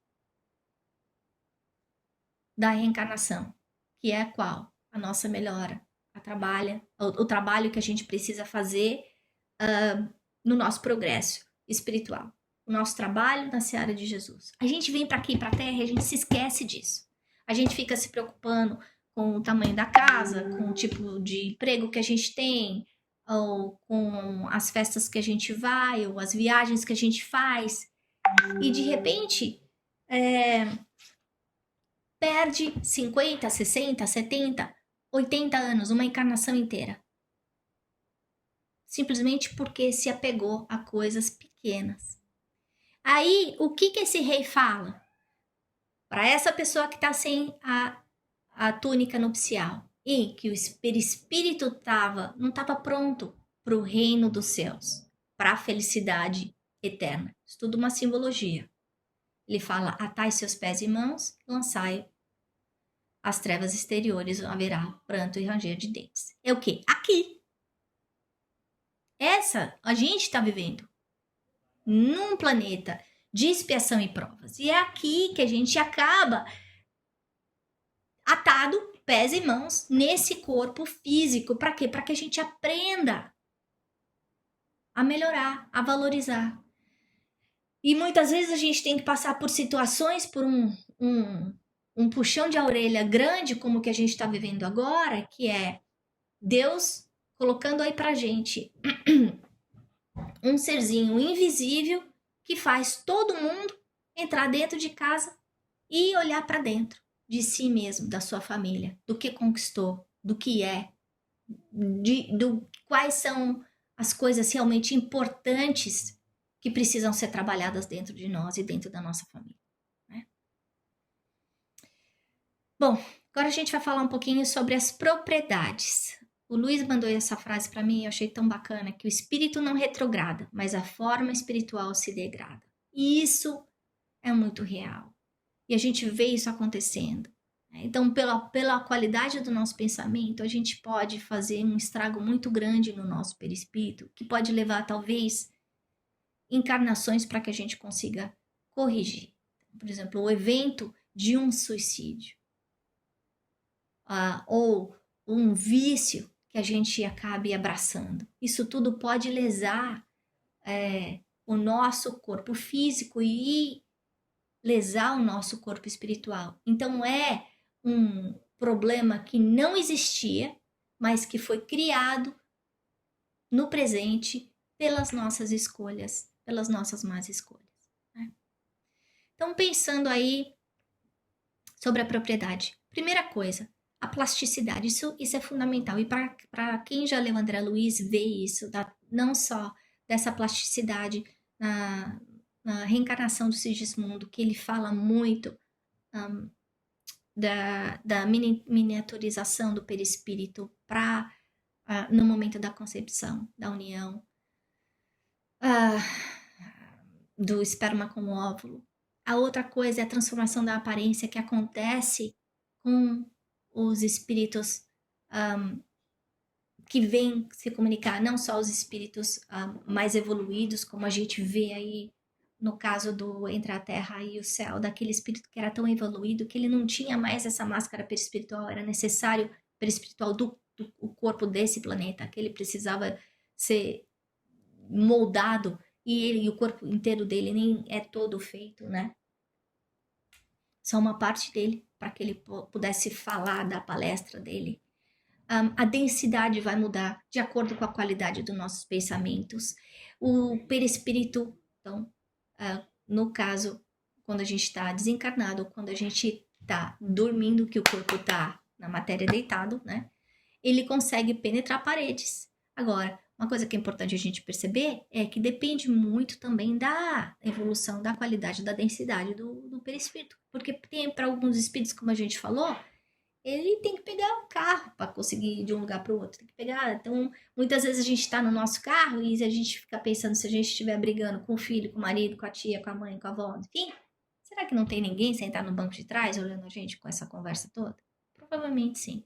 da reencarnação, que é qual? A nossa melhora, o trabalho que a gente precisa fazer no nosso progresso espiritual, o nosso trabalho na seara de Jesus. A gente vem para aqui, para a Terra, e a gente se esquece disso. A gente fica se preocupando com o tamanho da casa, com o tipo de emprego que a gente tem, ou com as festas que a gente vai, ou as viagens que a gente faz. E de repente, perde 50, 60, 70, 80 anos, uma encarnação inteira. Simplesmente porque se apegou a coisas pequenas. Aí, o que esse rei fala? Para essa pessoa que está sem a túnica nupcial e que o perispírito não estava pronto para o reino dos céus, para a felicidade eterna. Isso tudo uma simbologia. Ele fala, atai seus pés e mãos, lançai as trevas exteriores, haverá pranto e ranger de dentes. É o quê? Aqui. A gente está vivendo num planeta de expiação e provas. E é aqui que a gente acaba atado, pés e mãos, nesse corpo físico. Para quê? Para que a gente aprenda a melhorar, a valorizar. E muitas vezes a gente tem que passar por situações, por um puxão de orelha grande, como o que a gente está vivendo agora, que é Deus colocando aí pra gente um serzinho invisível que faz todo mundo entrar dentro de casa e olhar para dentro de si mesmo, da sua família, do que conquistou, do que é, quais são as coisas realmente importantes que precisam ser trabalhadas dentro de nós e dentro da nossa família, né? Bom, agora a gente vai falar um pouquinho sobre as propriedades. O Luiz mandou essa frase para mim e eu achei tão bacana, que o espírito não retrograda, mas a forma espiritual se degrada. E isso é muito real. E a gente vê isso acontecendo. Então, pela qualidade do nosso pensamento, a gente pode fazer um estrago muito grande no nosso perispírito, que pode levar, talvez, encarnações para que a gente consiga corrigir. Por exemplo, o evento de um suicídio. Ou um vício que a gente acabe abraçando. Isso tudo pode lesar o nosso corpo físico e lesar o nosso corpo espiritual. Então é um problema que não existia, mas que foi criado no presente pelas nossas escolhas, pelas nossas más escolhas, né? Então, pensando aí sobre a propriedade. Primeira coisa, a plasticidade. Isso é fundamental. E para quem já leu André Luiz, vê isso, não só dessa plasticidade na reencarnação do Sigismundo, que ele fala muito da miniaturização do perispírito no momento da concepção, da união, do esperma com o óvulo. A outra coisa é a transformação da aparência que acontece com os espíritos que vêm se comunicar, não só os espíritos mais evoluídos, como a gente vê aí no caso do Entre a Terra e o Céu, daquele espírito que era tão evoluído que ele não tinha mais essa máscara perispiritual, era necessário perispiritual do corpo desse planeta, que ele precisava ser moldado e o corpo inteiro dele nem é todo feito, né? Só uma parte dele, para que ele pudesse falar da palestra dele. A densidade vai mudar de acordo com a qualidade dos nossos pensamentos. O perispírito, então, no caso, quando a gente está desencarnado, quando a gente está dormindo, que o corpo está na matéria deitado, né? Ele consegue penetrar paredes. Agora, uma coisa que é importante a gente perceber é que depende muito também da evolução, da qualidade, da densidade do perispírito. Porque tem para alguns espíritos, como a gente falou, ele tem que pegar um carro para conseguir ir de um lugar para o outro. Tem que pegar. Então, muitas vezes a gente está no nosso carro e a gente fica pensando, se a gente estiver brigando com o filho, com o marido, com a tia, com a mãe, com a avó, enfim, será que não tem ninguém sentado no banco de trás olhando a gente com essa conversa toda? Provavelmente sim,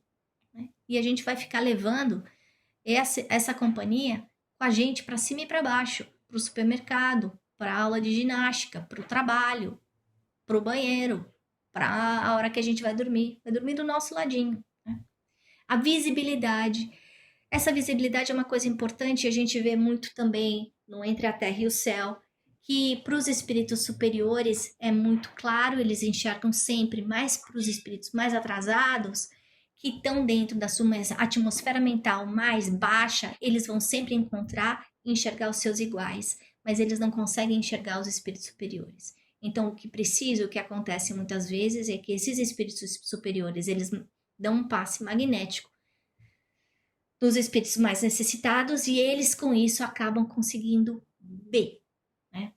né? E a gente vai ficar levando essa companhia com a gente para cima e para baixo, para o supermercado, para a aula de ginástica, para o trabalho, para o banheiro, para a hora que a gente vai dormir do nosso ladinho, né? A visibilidade. Essa visibilidade é uma coisa importante, a gente vê muito também no Entre a Terra e o Céu, que para os espíritos superiores é muito claro, eles enxergam sempre, mais para os espíritos mais atrasados, que estão dentro da sua atmosfera mental mais baixa, eles vão sempre encontrar e enxergar os seus iguais, mas eles não conseguem enxergar os espíritos superiores. Então, o que precisa, o que acontece muitas vezes é que esses espíritos superiores, eles dão um passe magnético dos espíritos mais necessitados e eles, com isso, acabam conseguindo ver, né?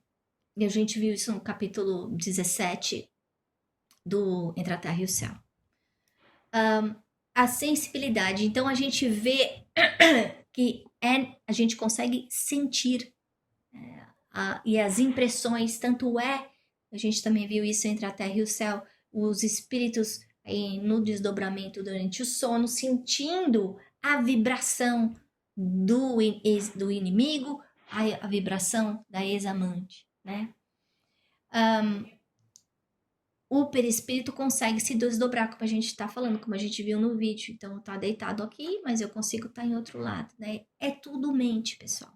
E a gente viu isso no capítulo 17 do Entre a Terra e o Céu. A sensibilidade. Então, a gente vê que a gente consegue sentir e as impressões, tanto a gente também viu isso Entre a Terra e o Céu, os espíritos no desdobramento durante o sono, sentindo a vibração do inimigo, a vibração da ex-amante, né? O perispírito consegue se desdobrar, como a gente está falando, como a gente viu no vídeo. Então, tá deitado aqui, mas eu consigo estar em outro lado, né? É tudo mente, pessoal.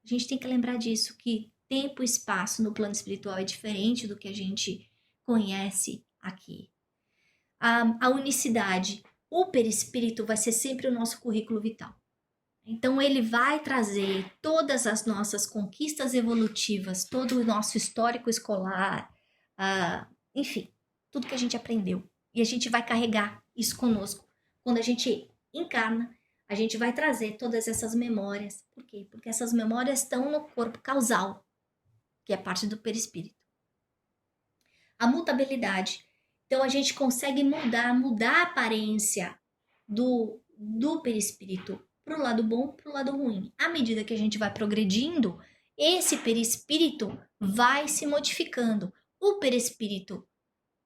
A gente tem que lembrar disso, que tempo e espaço no plano espiritual é diferente do que a gente conhece aqui. A unicidade, o perispírito vai ser sempre o nosso currículo vital. Então, ele vai trazer todas as nossas conquistas evolutivas, todo o nosso histórico escolar, enfim, tudo que a gente aprendeu. E a gente vai carregar isso conosco. Quando a gente encarna, a gente vai trazer todas essas memórias. Por quê? Porque essas memórias estão no corpo causal, que é parte do perispírito. A mutabilidade. Então, a gente consegue mudar a aparência do perispírito para o lado bom, para o lado ruim. À medida que a gente vai progredindo, esse perispírito vai se modificando. O perispírito,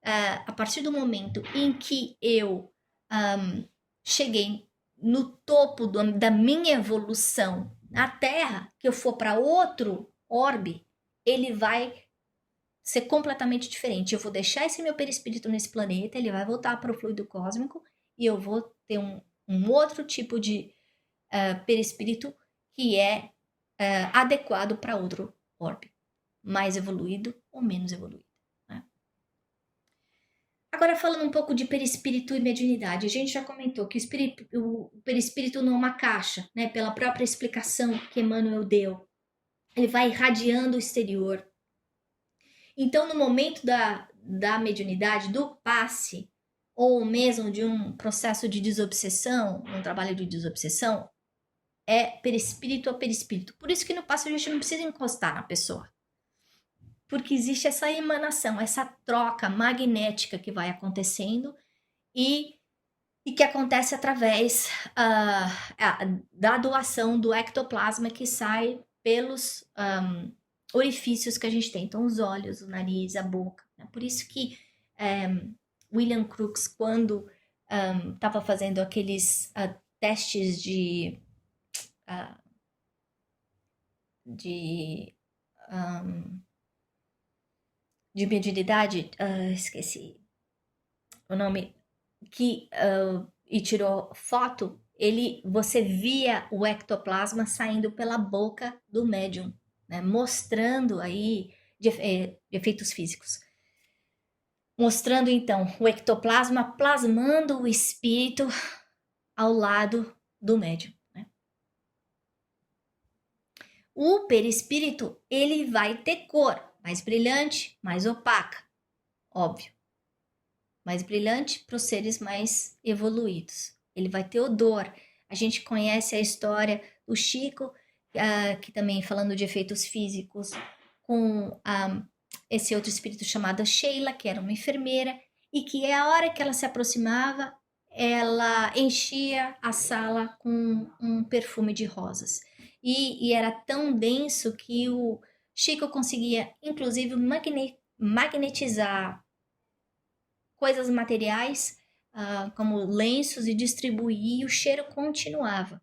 a partir do momento em que eu cheguei no topo da minha evolução na Terra, que eu for para outro orbe, ele vai ser completamente diferente. Eu vou deixar esse meu perispírito nesse planeta, ele vai voltar para o fluido cósmico e eu vou ter um outro tipo de perispírito que é adequado para outro orbe, mais evoluído ou menos evoluído. Né? Agora, falando um pouco de perispírito e mediunidade, a gente já comentou que o perispírito não é uma caixa, né? Pela própria explicação que Emmanuel deu, ele vai irradiando o exterior. Então, no momento da mediunidade, do passe, ou mesmo de um processo de desobsessão, um trabalho de desobsessão, é perispírito a perispírito. Por isso que no passe a gente não precisa encostar na pessoa. Porque existe essa emanação, essa troca magnética que vai acontecendo e que acontece através da doação do ectoplasma que sai pelos orifícios que a gente tem. Então, os olhos, o nariz, a boca. Né? Por isso que William Crookes, quando estava fazendo aqueles testes de mediunidade, esqueci o nome, e tirou foto, você via o ectoplasma saindo pela boca do médium, né, mostrando aí de efeitos físicos. Mostrando, então, o ectoplasma plasmando o espírito ao lado do médium. Né? O perispírito, ele vai ter cor mais brilhante, mais opaca, óbvio. Mais brilhante para os seres mais evoluídos. Ele vai ter odor. A gente conhece a história do Chico, que também falando de efeitos físicos, com esse outro espírito chamado Sheila, que era uma enfermeira, e que a hora que ela se aproximava, ela enchia a sala com um perfume de rosas. E era tão denso que o Chico conseguia, inclusive, magnetizar coisas materiais, como lenços, e distribuir, e o cheiro continuava.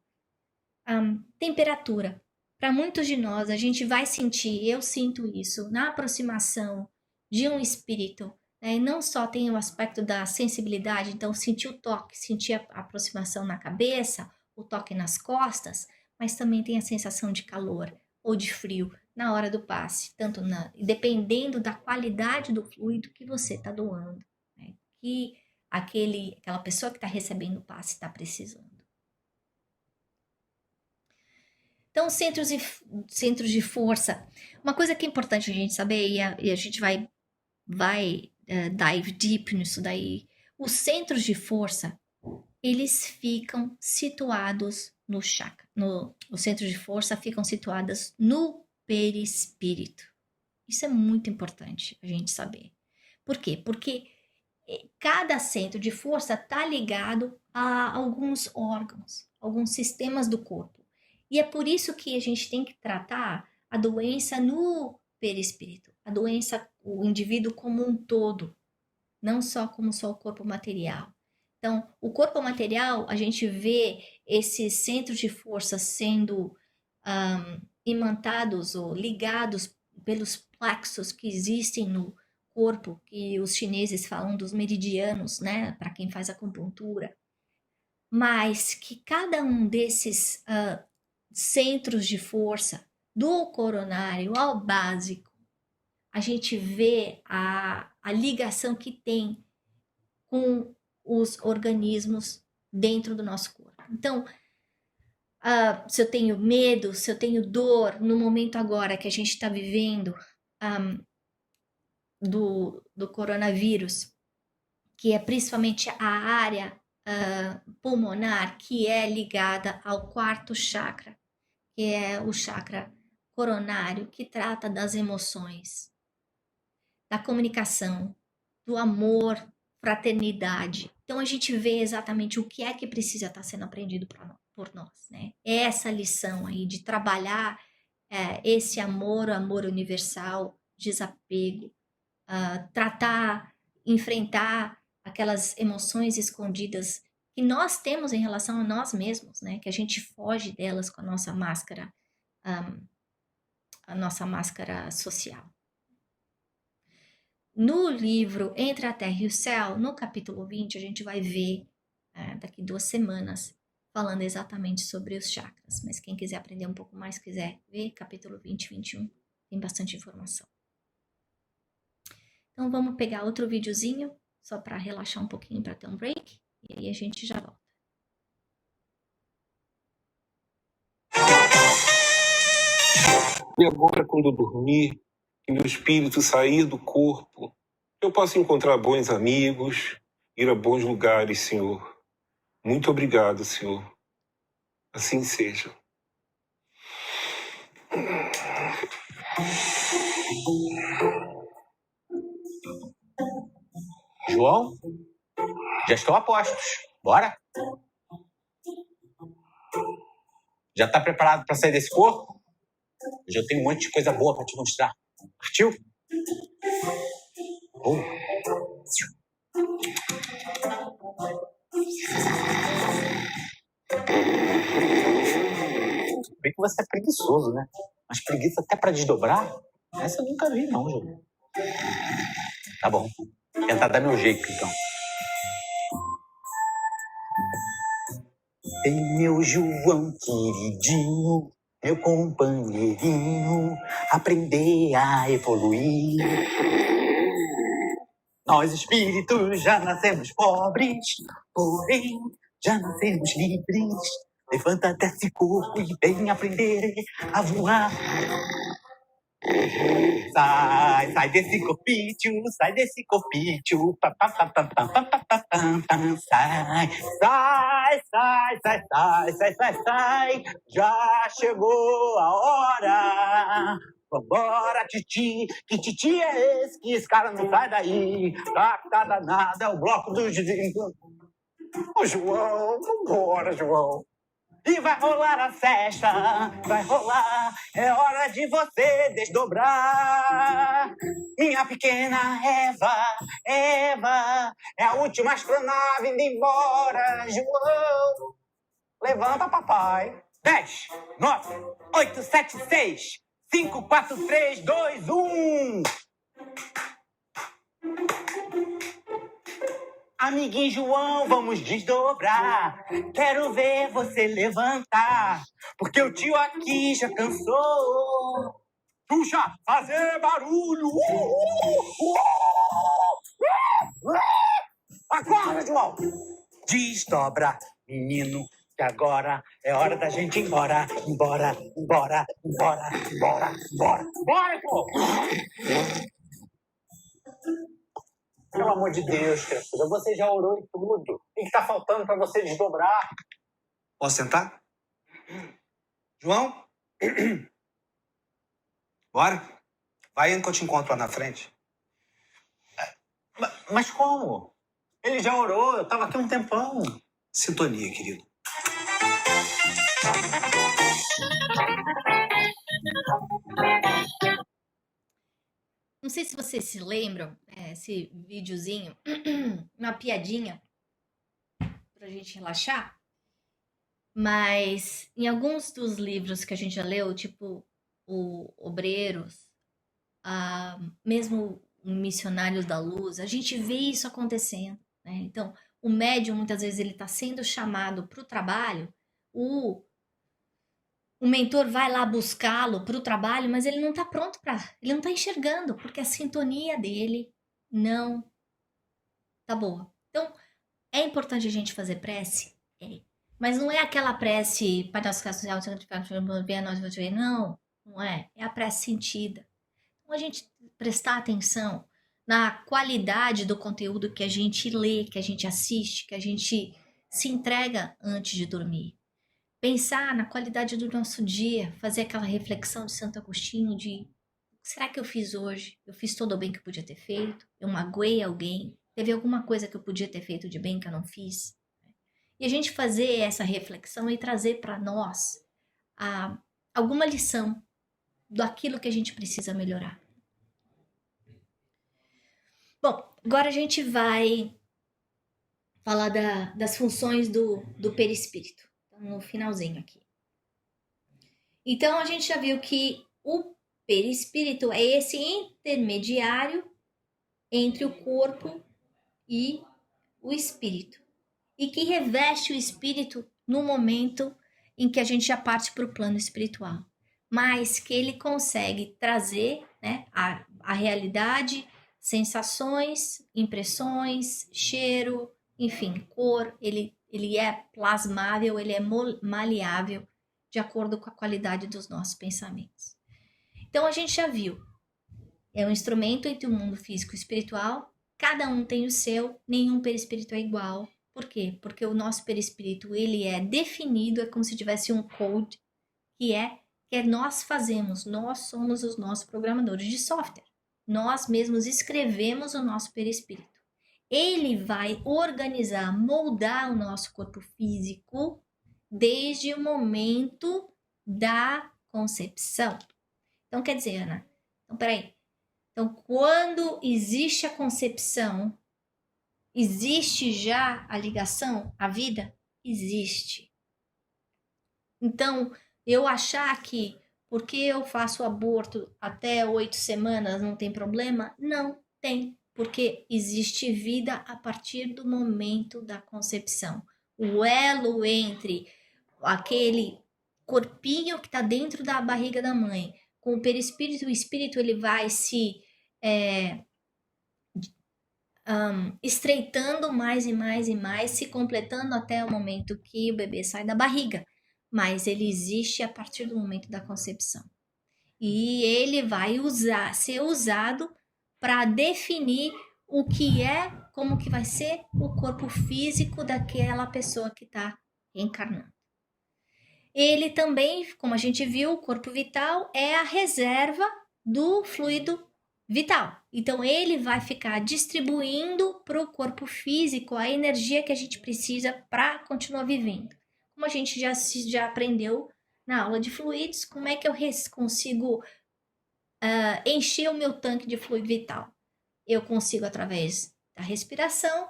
Temperatura. Para muitos de nós, a gente vai sentir, eu sinto isso, na aproximação de um espírito, né? E não só tem o aspecto da sensibilidade, então sentir o toque, sentir a aproximação na cabeça, o toque nas costas, mas também tem a sensação de calor ou de frio na hora do passe, dependendo da qualidade do fluido que você está doando, né? Que aquela pessoa que está recebendo o passe está precisando. Então, centros de força. Uma coisa que é importante a gente saber, e a gente vai dive deep nisso daí. Os centros de força, eles ficam situados no chakra. Os centros de força ficam situados no perispírito. Isso é muito importante a gente saber. Por quê? Porque cada centro de força está ligado a alguns órgãos, alguns sistemas do corpo. E é por isso que a gente tem que tratar a doença no perispírito, a doença, o indivíduo como um todo, não só como só o corpo material. Então, o corpo material, a gente vê esses centros de força sendo imantados ou ligados pelos plexos que existem no corpo, que os chineses falam dos meridianos, né, para quem faz acupuntura. Mas que cada um desses centros de força, do coronário ao básico, a gente vê a ligação que tem com os organismos dentro do nosso corpo. Então, se eu tenho medo, se eu tenho dor, no momento agora que a gente está vivendo do coronavírus, que é principalmente a área pulmonar, que é ligada ao quarto chakra, que é o chakra coronário, que trata das emoções, da comunicação, do amor, fraternidade. Então a gente vê exatamente o que é que precisa estar sendo aprendido por nós, né? Essa lição aí de trabalhar esse amor universal, desapego, tratar, enfrentar aquelas emoções escondidas que nós temos em relação a nós mesmos, né? Que a gente foge delas com a nossa máscara social. No livro Entre a Terra e o Céu, no capítulo 20, a gente vai ver, daqui 2 semanas, falando exatamente sobre os chakras. Mas quem quiser aprender um pouco mais, quiser ver, capítulo 20 e 21, tem bastante informação. Então vamos pegar outro videozinho, só para relaxar um pouquinho, para ter um break, e aí a gente já volta. E agora, quando eu dormir, e meu espírito sair do corpo, eu posso encontrar bons amigos, ir a bons lugares, Senhor. Muito obrigado, Senhor. Assim seja. João, já estou a postos. Bora? Já está preparado para sair desse corpo? Hoje eu tenho um monte de coisa boa para te mostrar. Partiu? Bem que você é preguiçoso, né? Mas preguiça até para desdobrar? Essa eu nunca vi, não, João. Tá bom. Vou tentar dar meu jeito, então. Ei, meu João queridinho, meu companheirinho, aprender a evoluir. Nós espíritos já nascemos pobres, porém já nascemos livres. Levanta desse corpo e vem aprender a voar. Sai desse corpício, sai desse corpício. Sai. Já chegou a hora. Vambora, titi, que titi é esse? Que esse cara não sai daí. Tá danado, é o bloco dos... Ô, João, vambora, João. E vai rolar a festa, vai rolar, é hora de você desdobrar. Minha pequena Eva, é a última astronave indo embora, João. Levanta, papai. 10, 9, 8, 7, 6, 5, 4, 3, 2, 1. Amiguinho João, vamos desdobrar. Quero ver você levantar, porque o tio aqui já cansou. Puxa, fazer barulho. Acorda, João. Desdobra, menino, que agora é hora da gente ir embora. Embora, embora, embora, embora, embora. Bora, pô! Pelo amor de Deus, criatura, você já orou e tudo. O que tá faltando pra você desdobrar? Posso sentar? João? Bora? Vai indo que eu te encontro lá na frente. Mas como? Ele já orou, eu tava aqui um tempão. Sintonia, querido. Não sei se vocês se lembram, esse videozinho, uma piadinha pra gente relaxar, mas em alguns dos livros que a gente já leu, tipo o Obreiros, mesmo o Missionários da Luz, a gente vê isso acontecendo, né? Então, o médium, muitas vezes, ele está sendo chamado para o trabalho, o mentor vai lá buscá-lo para o trabalho, mas ele não está pronto ele não está enxergando, porque a sintonia dele não tá boa. Então, é importante a gente fazer prece? Mas não é aquela prece, Pai Nosso que estás no céu, não é. É a prece sentida. Então, a gente prestar atenção na qualidade do conteúdo que a gente lê, que a gente assiste, que a gente se entrega antes de dormir. Pensar na qualidade do nosso dia, fazer aquela reflexão de Santo Agostinho de: será que eu fiz hoje? Eu fiz todo o bem que eu podia ter feito? Eu magoei alguém? Teve alguma coisa que eu podia ter feito de bem que eu não fiz? E a gente fazer essa reflexão e trazer para nós alguma lição daquilo que a gente precisa melhorar. Bom, agora a gente vai falar das funções do perispírito, no finalzinho aqui. Então, a gente já viu que o perispírito é esse intermediário entre o corpo e o espírito, e que reveste o espírito no momento em que a gente já parte para o plano espiritual, mas que ele consegue trazer, né, a realidade, sensações, impressões, cheiro, enfim, cor, ele é plasmável, ele é maleável de acordo com a qualidade dos nossos pensamentos. Então, a gente já viu, é um instrumento entre o mundo físico e espiritual, cada um tem o seu, nenhum perispírito é igual. Por quê? Porque o nosso perispírito, ele é definido, é como se tivesse um code, que nós fazemos, nós somos os nossos programadores de software. Nós mesmos escrevemos o nosso perispírito. Ele vai organizar, moldar o nosso corpo físico desde o momento da concepção. Então, quer dizer, Ana, peraí. Então, quando existe a concepção, existe já a ligação à vida? Existe. Então, eu achar que porque eu faço aborto até 8 semanas não tem problema? Não tem, porque existe vida a partir do momento da concepção. O elo entre aquele corpinho que está dentro da barriga da mãe com o perispírito, o espírito ele vai se estreitando mais e mais e mais, se completando até o momento que o bebê sai da barriga. Mas ele existe a partir do momento da concepção. E ele vai ser usado para definir o que é, como que vai ser o corpo físico daquela pessoa que está encarnando. Ele também, como a gente viu, o corpo vital é a reserva do fluido vital. Então, ele vai ficar distribuindo para o corpo físico a energia que a gente precisa para continuar vivendo. Como a gente já aprendeu na aula de fluidos, como é que eu consigo encher o meu tanque de fluido vital? Eu consigo através da respiração,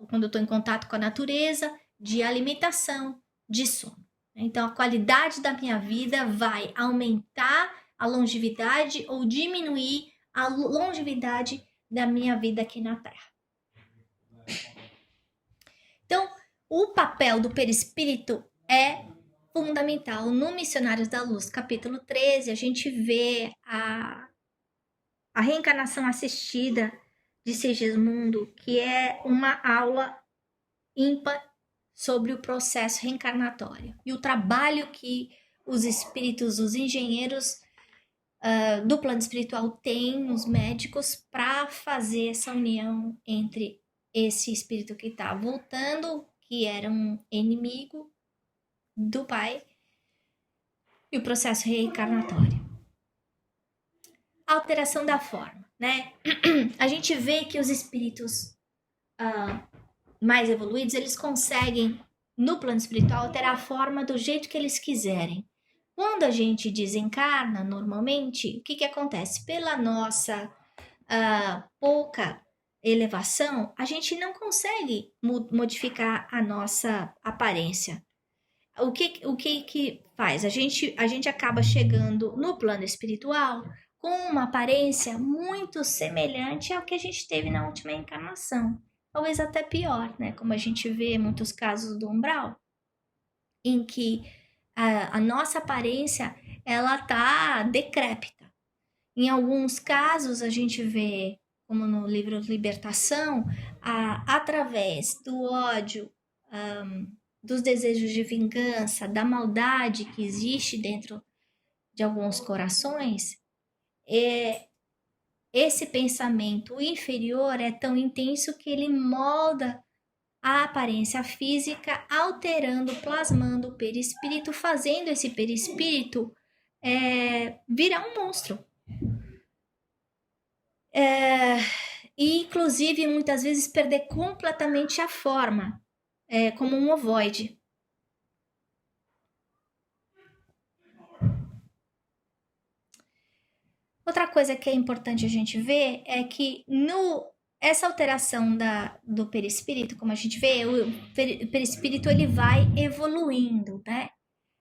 quando eu estou em contato com a natureza, de alimentação, de sono. Então, a qualidade da minha vida vai aumentar a longevidade ou diminuir a longevidade da minha vida aqui na Terra. o papel do perispírito é fundamental. No Missionários da Luz, capítulo 13, a gente vê a reencarnação assistida de Segismundo, que é uma aula ímpar sobre o processo reencarnatório e o trabalho que os espíritos, os engenheiros do plano espiritual têm, os médicos, para fazer essa união entre esse espírito que está voltando, que era um inimigo do pai, e o processo reencarnatório. A alteração da forma, né? A gente vê que os espíritos mais evoluídos, eles conseguem, no plano espiritual, alterar a forma do jeito que eles quiserem. Quando a gente desencarna, normalmente, o que acontece? Pela nossa pouca elevação, a gente não consegue modificar a nossa aparência. O que faz? A gente acaba chegando no plano espiritual com uma aparência muito semelhante ao que a gente teve na última encarnação. Talvez até pior, né? Como a gente vê muitos casos do umbral, em que a nossa aparência, ela tá decrépita. Em alguns casos, a gente vê, como no livro Libertação, através do ódio, dos desejos de vingança, da maldade que existe dentro de alguns corações, esse pensamento inferior é tão intenso que ele molda a aparência física, alterando, plasmando o perispírito, fazendo esse perispírito virar um monstro. E, inclusive, muitas vezes perder completamente a forma, como um ovoide. Outra coisa que é importante a gente ver é que essa alteração do perispírito, como a gente vê, o perispírito ele vai evoluindo, né?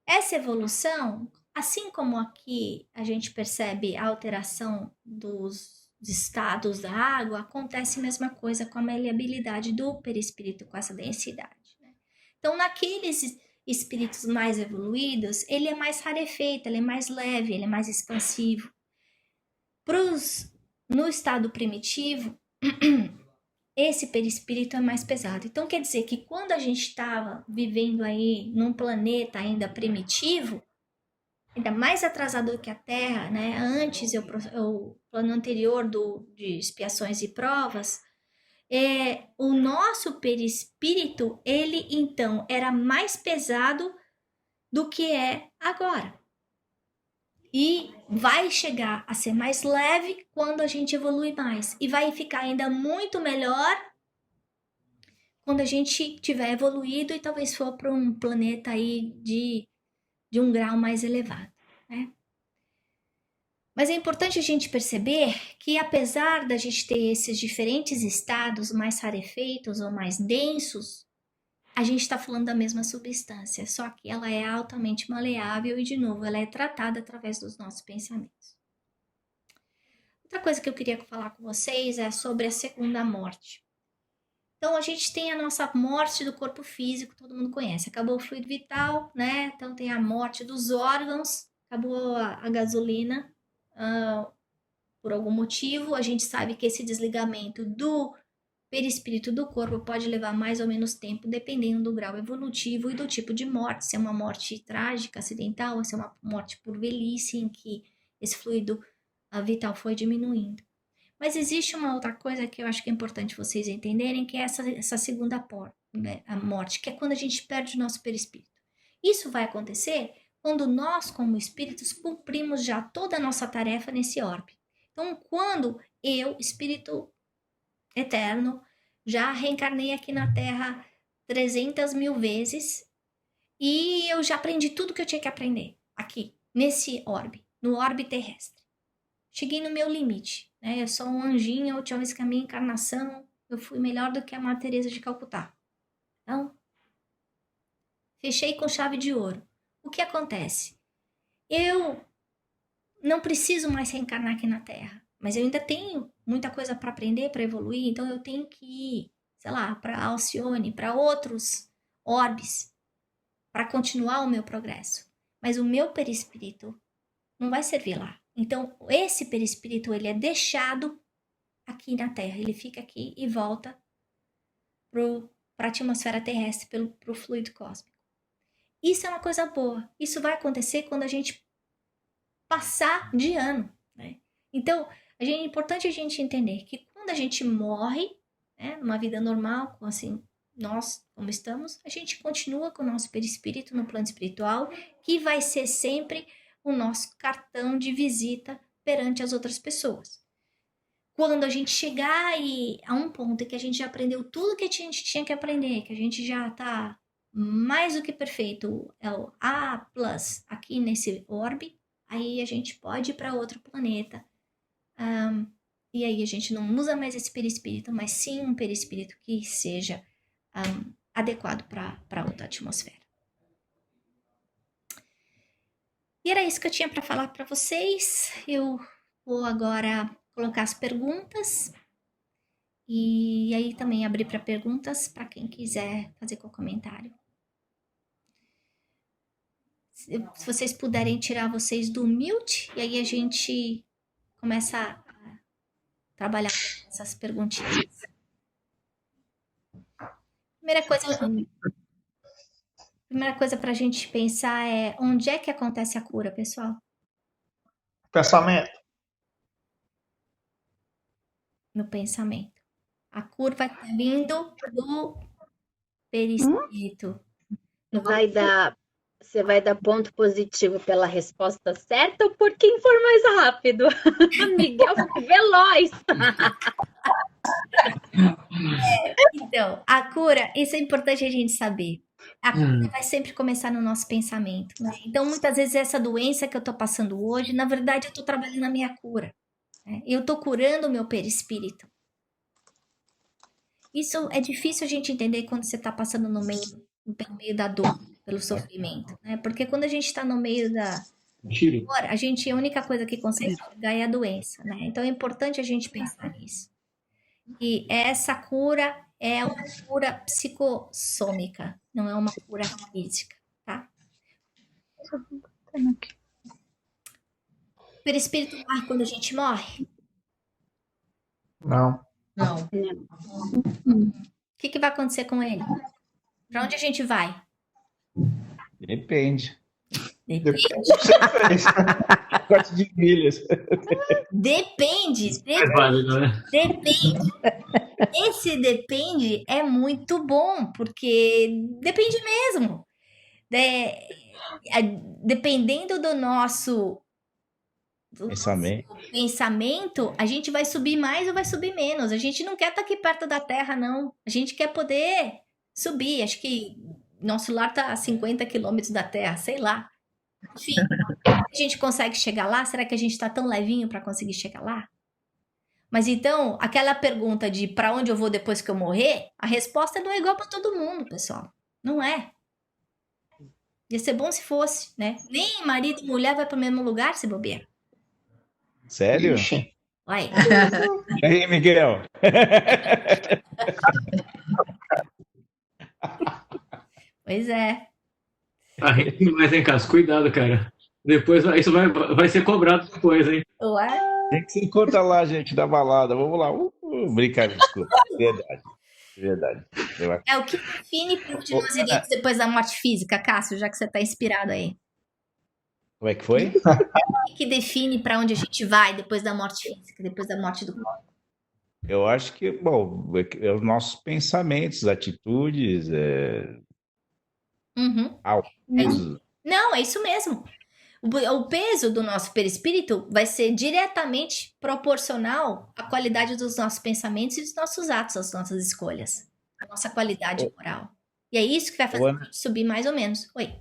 Essa evolução, assim como aqui a gente percebe a alteração dos estados da água, acontece a mesma coisa com a maleabilidade do perispírito, com essa densidade, né? Então, naqueles espíritos mais evoluídos, ele é mais rarefeito, ele é mais leve, ele é mais expansivo. No estado primitivo, esse perispírito é mais pesado. Então, quer dizer que quando a gente estava vivendo aí num planeta ainda primitivo, ainda mais atrasado que a Terra, né? Antes, o plano anterior de expiações e provas, o nosso perispírito, ele, então, era mais pesado do que é agora. E vai chegar a ser mais leve quando a gente evolui mais. E vai ficar ainda muito melhor quando a gente tiver evoluído e talvez for para um planeta aí de um grau mais elevado, né? Mas é importante a gente perceber que, apesar da gente ter esses diferentes estados mais rarefeitos ou mais densos, a gente está falando da mesma substância, só que ela é altamente maleável e, de novo, ela é tratada através dos nossos pensamentos. Outra coisa que eu queria falar com vocês é sobre a segunda morte. Então, a gente tem a nossa morte do corpo físico, todo mundo conhece. Acabou o fluido vital, né? Então, tem a morte dos órgãos, acabou a gasolina, por algum motivo. A gente sabe que esse desligamento do perispírito do corpo pode levar mais ou menos tempo, dependendo do grau evolutivo e do tipo de morte. Se é uma morte trágica, acidental, ou se é uma morte por velhice, em que esse fluido vital foi diminuindo. Mas existe uma outra coisa que eu acho que é importante vocês entenderem, que é essa segunda morte, que é quando a gente perde o nosso perispírito. Isso vai acontecer quando nós, como espíritos, cumprimos já toda a nossa tarefa nesse orbe. Então, quando eu, espírito eterno, já reencarnei aqui na Terra 300.000 vezes e eu já aprendi tudo que eu tinha que aprender aqui, nesse orbe, no orbe terrestre. Cheguei no meu limite, né? Eu sou um anjinho, a última vez que a minha encarnação, eu fui melhor do que a Madre Teresa de Calcutá. Então, fechei com chave de ouro. O que acontece? Eu não preciso mais reencarnar aqui na Terra, mas eu ainda tenho muita coisa para aprender, para evoluir, então eu tenho que ir, sei lá, para Alcione, para outros orbes para continuar o meu progresso. Mas o meu perispírito não vai servir lá. Então, esse perispírito, ele é deixado aqui na Terra. Ele fica aqui e volta para a atmosfera terrestre, para o fluido cósmico. Isso é uma coisa boa. Isso vai acontecer quando a gente passar de ano, né? Então, é importante a gente entender que quando a gente morre, né, numa vida normal, assim, nós como estamos, a gente continua com o nosso perispírito no plano espiritual, que vai ser sempre o nosso cartão de visita perante as outras pessoas. Quando a gente chegar a um ponto em que a gente já aprendeu tudo que a gente tinha que aprender, que a gente já está mais do que perfeito, é o A+, aqui nesse orbe, aí a gente pode ir para outro planeta. E aí a gente não usa mais esse perispírito, mas sim um perispírito que seja adequado para outra atmosfera. E era isso que eu tinha para falar para vocês. Eu vou agora colocar as perguntas e aí também abrir para perguntas para quem quiser fazer qualquer comentário. Se vocês puderem tirar vocês do mute, e aí a gente começa a trabalhar com essas perguntinhas. Primeira coisa para a gente pensar é onde é que acontece a cura, pessoal? Pensamento. No pensamento. A cura vai estar vindo do perispírito. Você vai dar ponto positivo pela resposta certa ou por quem for mais rápido? Miguel foi veloz. Então, a cura, isso é importante a gente saber. A cura vai sempre começar no nosso pensamento, né? Então, muitas vezes, essa doença que eu tô passando hoje, na verdade, eu tô trabalhando a minha cura, né? Eu tô curando o meu perispírito. Isso é difícil a gente entender quando você tá passando no meio da dor, pelo sofrimento, né? Porque quando a gente tá no meio da dor, a única coisa que consegue enxergar é a doença, né? Então, é importante a gente pensar nisso. E essa cura é uma cura psicossômica, não é uma cura física, tá? O perispírito morre quando a gente morre? Não. Não. O que vai acontecer com ele? Pra onde a gente vai? Depende. Depende. Corte de milhas. Depende. É válido, né? Depende. Esse depende é muito bom, porque depende mesmo. Dependendo do nosso pensamento, a gente vai subir mais ou vai subir menos. A gente não quer estar aqui perto da Terra, não. A gente quer poder subir. Acho que nosso lar está a 50 quilômetros da Terra, sei lá. Enfim, a gente consegue chegar lá? Será que a gente está tão levinho para conseguir chegar lá? Mas então, aquela pergunta de para onde eu vou depois que eu morrer, a resposta não é igual para todo mundo, pessoal. Não é. Ia ser bom se fosse, né? Nem marido e mulher vai para o mesmo lugar, se bobear. Sério? Vai. E aí, Miguel? Pois é. Mas vem cá, cuidado, cara. Depois isso vai ser cobrado depois, hein? Ué? Tem que se encontrar lá, gente, da balada. Vamos lá. Brincadeira, desculpa. Verdade. É o que define para onde nós iremos depois da morte física, Cássio, já que você está inspirado aí. Como é que foi? O que define para onde a gente vai depois da morte física, depois da morte do corpo? Eu acho que, bom, é os nossos pensamentos, atitudes, Não, é isso mesmo. O peso do nosso perispírito vai ser diretamente proporcional à qualidade dos nossos pensamentos e dos nossos atos, às nossas escolhas, a nossa qualidade moral. E é isso que vai fazer a gente subir mais ou menos. Oi.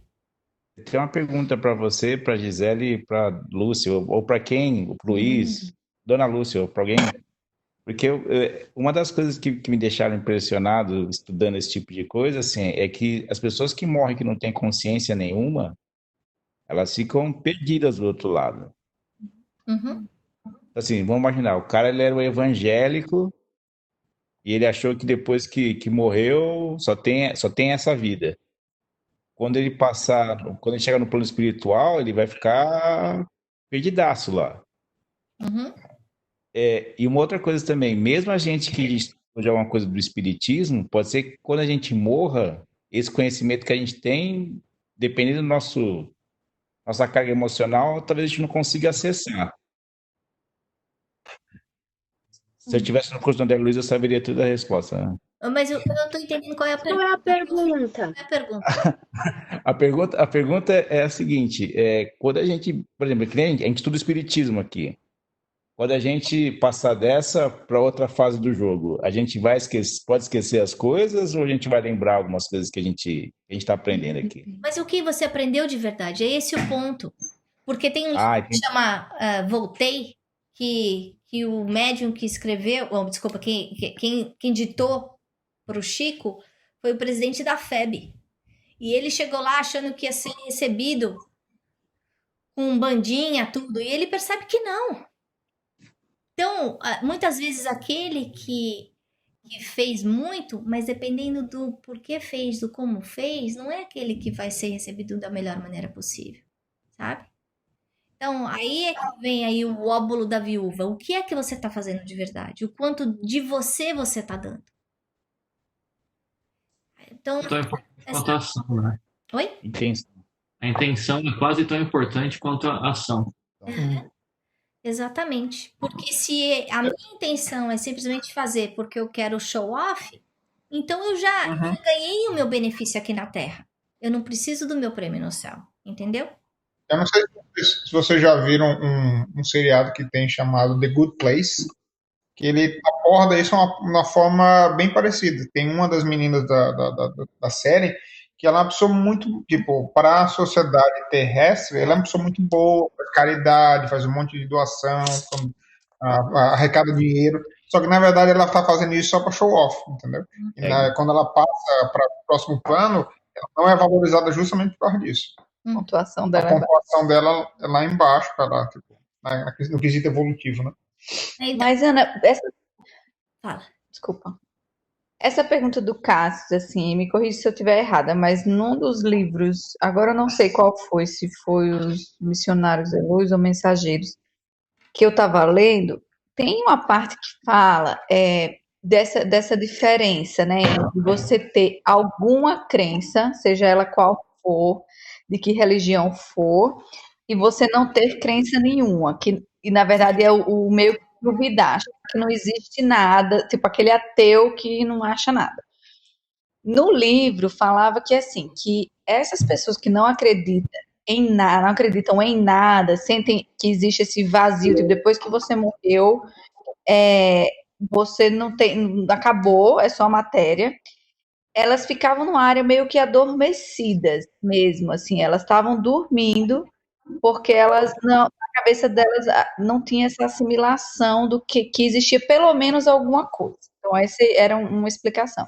Tem uma pergunta para você, para Gisele, para Lúcia, ou para quem? Para Luiz, Dona Lúcia, ou para alguém? Porque uma das coisas que me deixaram impressionado estudando esse tipo de coisa, assim, é que as pessoas que morrem que não têm consciência nenhuma, elas ficam perdidas do outro lado. Uhum. Assim, vamos imaginar, o cara ele era um evangélico E ele achou que depois que morreu, só tem essa vida. Quando ele chegar no plano espiritual, ele vai ficar perdidaço lá. Uhum. E uma outra coisa também, mesmo a gente que estuda alguma coisa do espiritismo, pode ser que quando a gente morra, esse conhecimento que a gente tem, dependendo do nossa carga emocional, talvez a gente não consiga acessar. Se eu estivesse no curso da André Luiz, eu saberia tudo a resposta, né? Mas eu não tô entendendo qual é a Qual é a pergunta? Qual é a pergunta? A pergunta é a seguinte: quando a gente, por exemplo, que nem a gente estuda espiritismo aqui, quando a gente passar dessa para outra fase do jogo, a gente pode esquecer as coisas ou a gente vai lembrar algumas coisas que a gente está aprendendo aqui? Mas o que você aprendeu de verdade? É esse o ponto. Porque tem um livro que entendi. chama Voltei, que o médium que escreveu, desculpa, quem ditou para o Chico foi o presidente da FEB. E ele chegou lá achando que ia ser recebido com bandinha, tudo, e ele percebe que não. Então, muitas vezes aquele que fez muito, mas dependendo do porquê fez, do como fez, não é aquele que vai ser recebido da melhor maneira possível, sabe? Então, aí é que vem aí o óbolo da viúva. O que é que você está fazendo de verdade? O quanto de você está dando? Então, Tão importante quanto a ação, né? Oi? A intenção é quase tão importante quanto a ação. Exatamente. Porque se a minha intenção é simplesmente fazer porque eu quero show off, então eu já ganhei o meu benefício aqui na Terra. Eu não preciso do meu prêmio no céu, entendeu? Eu não sei se vocês já viram um seriado que tem chamado The Good Place, que ele aborda isso de uma forma bem parecida. Tem uma das meninas da série que ela é uma pessoa muito, tipo, para a sociedade terrestre, ela é uma pessoa muito boa, faz caridade, faz um monte de doação, arrecada dinheiro, só que na verdade ela está fazendo isso só para show off, entendeu? E quando ela passa para o próximo plano, ela não é valorizada justamente por causa disso. A pontuação dela, A pontuação dela é lá embaixo, no quesito evolutivo, né? Mas, Ana, Fala. Desculpa. Essa pergunta do Cássio, assim, me corrija se eu estiver errada, mas num dos livros, agora eu não sei qual foi, se foi os Missionários da Luz ou Mensageiros, que eu estava lendo, tem uma parte que fala dessa diferença, né, de você ter alguma crença, seja ela qual for, de que religião for, e você não ter crença nenhuma, e na verdade é o meio que duvidar, acha que não existe nada, tipo aquele ateu que não acha nada. No livro falava que assim, que essas pessoas que não acreditam em nada, não acreditam em nada, sentem que existe esse vazio, tipo, depois que você morreu, você não tem, acabou, é só matéria. Elas ficavam numa área meio que adormecidas mesmo, assim, elas estavam dormindo porque elas não, a cabeça delas não tinha essa assimilação do que existia pelo menos alguma coisa. Então, essa era uma explicação.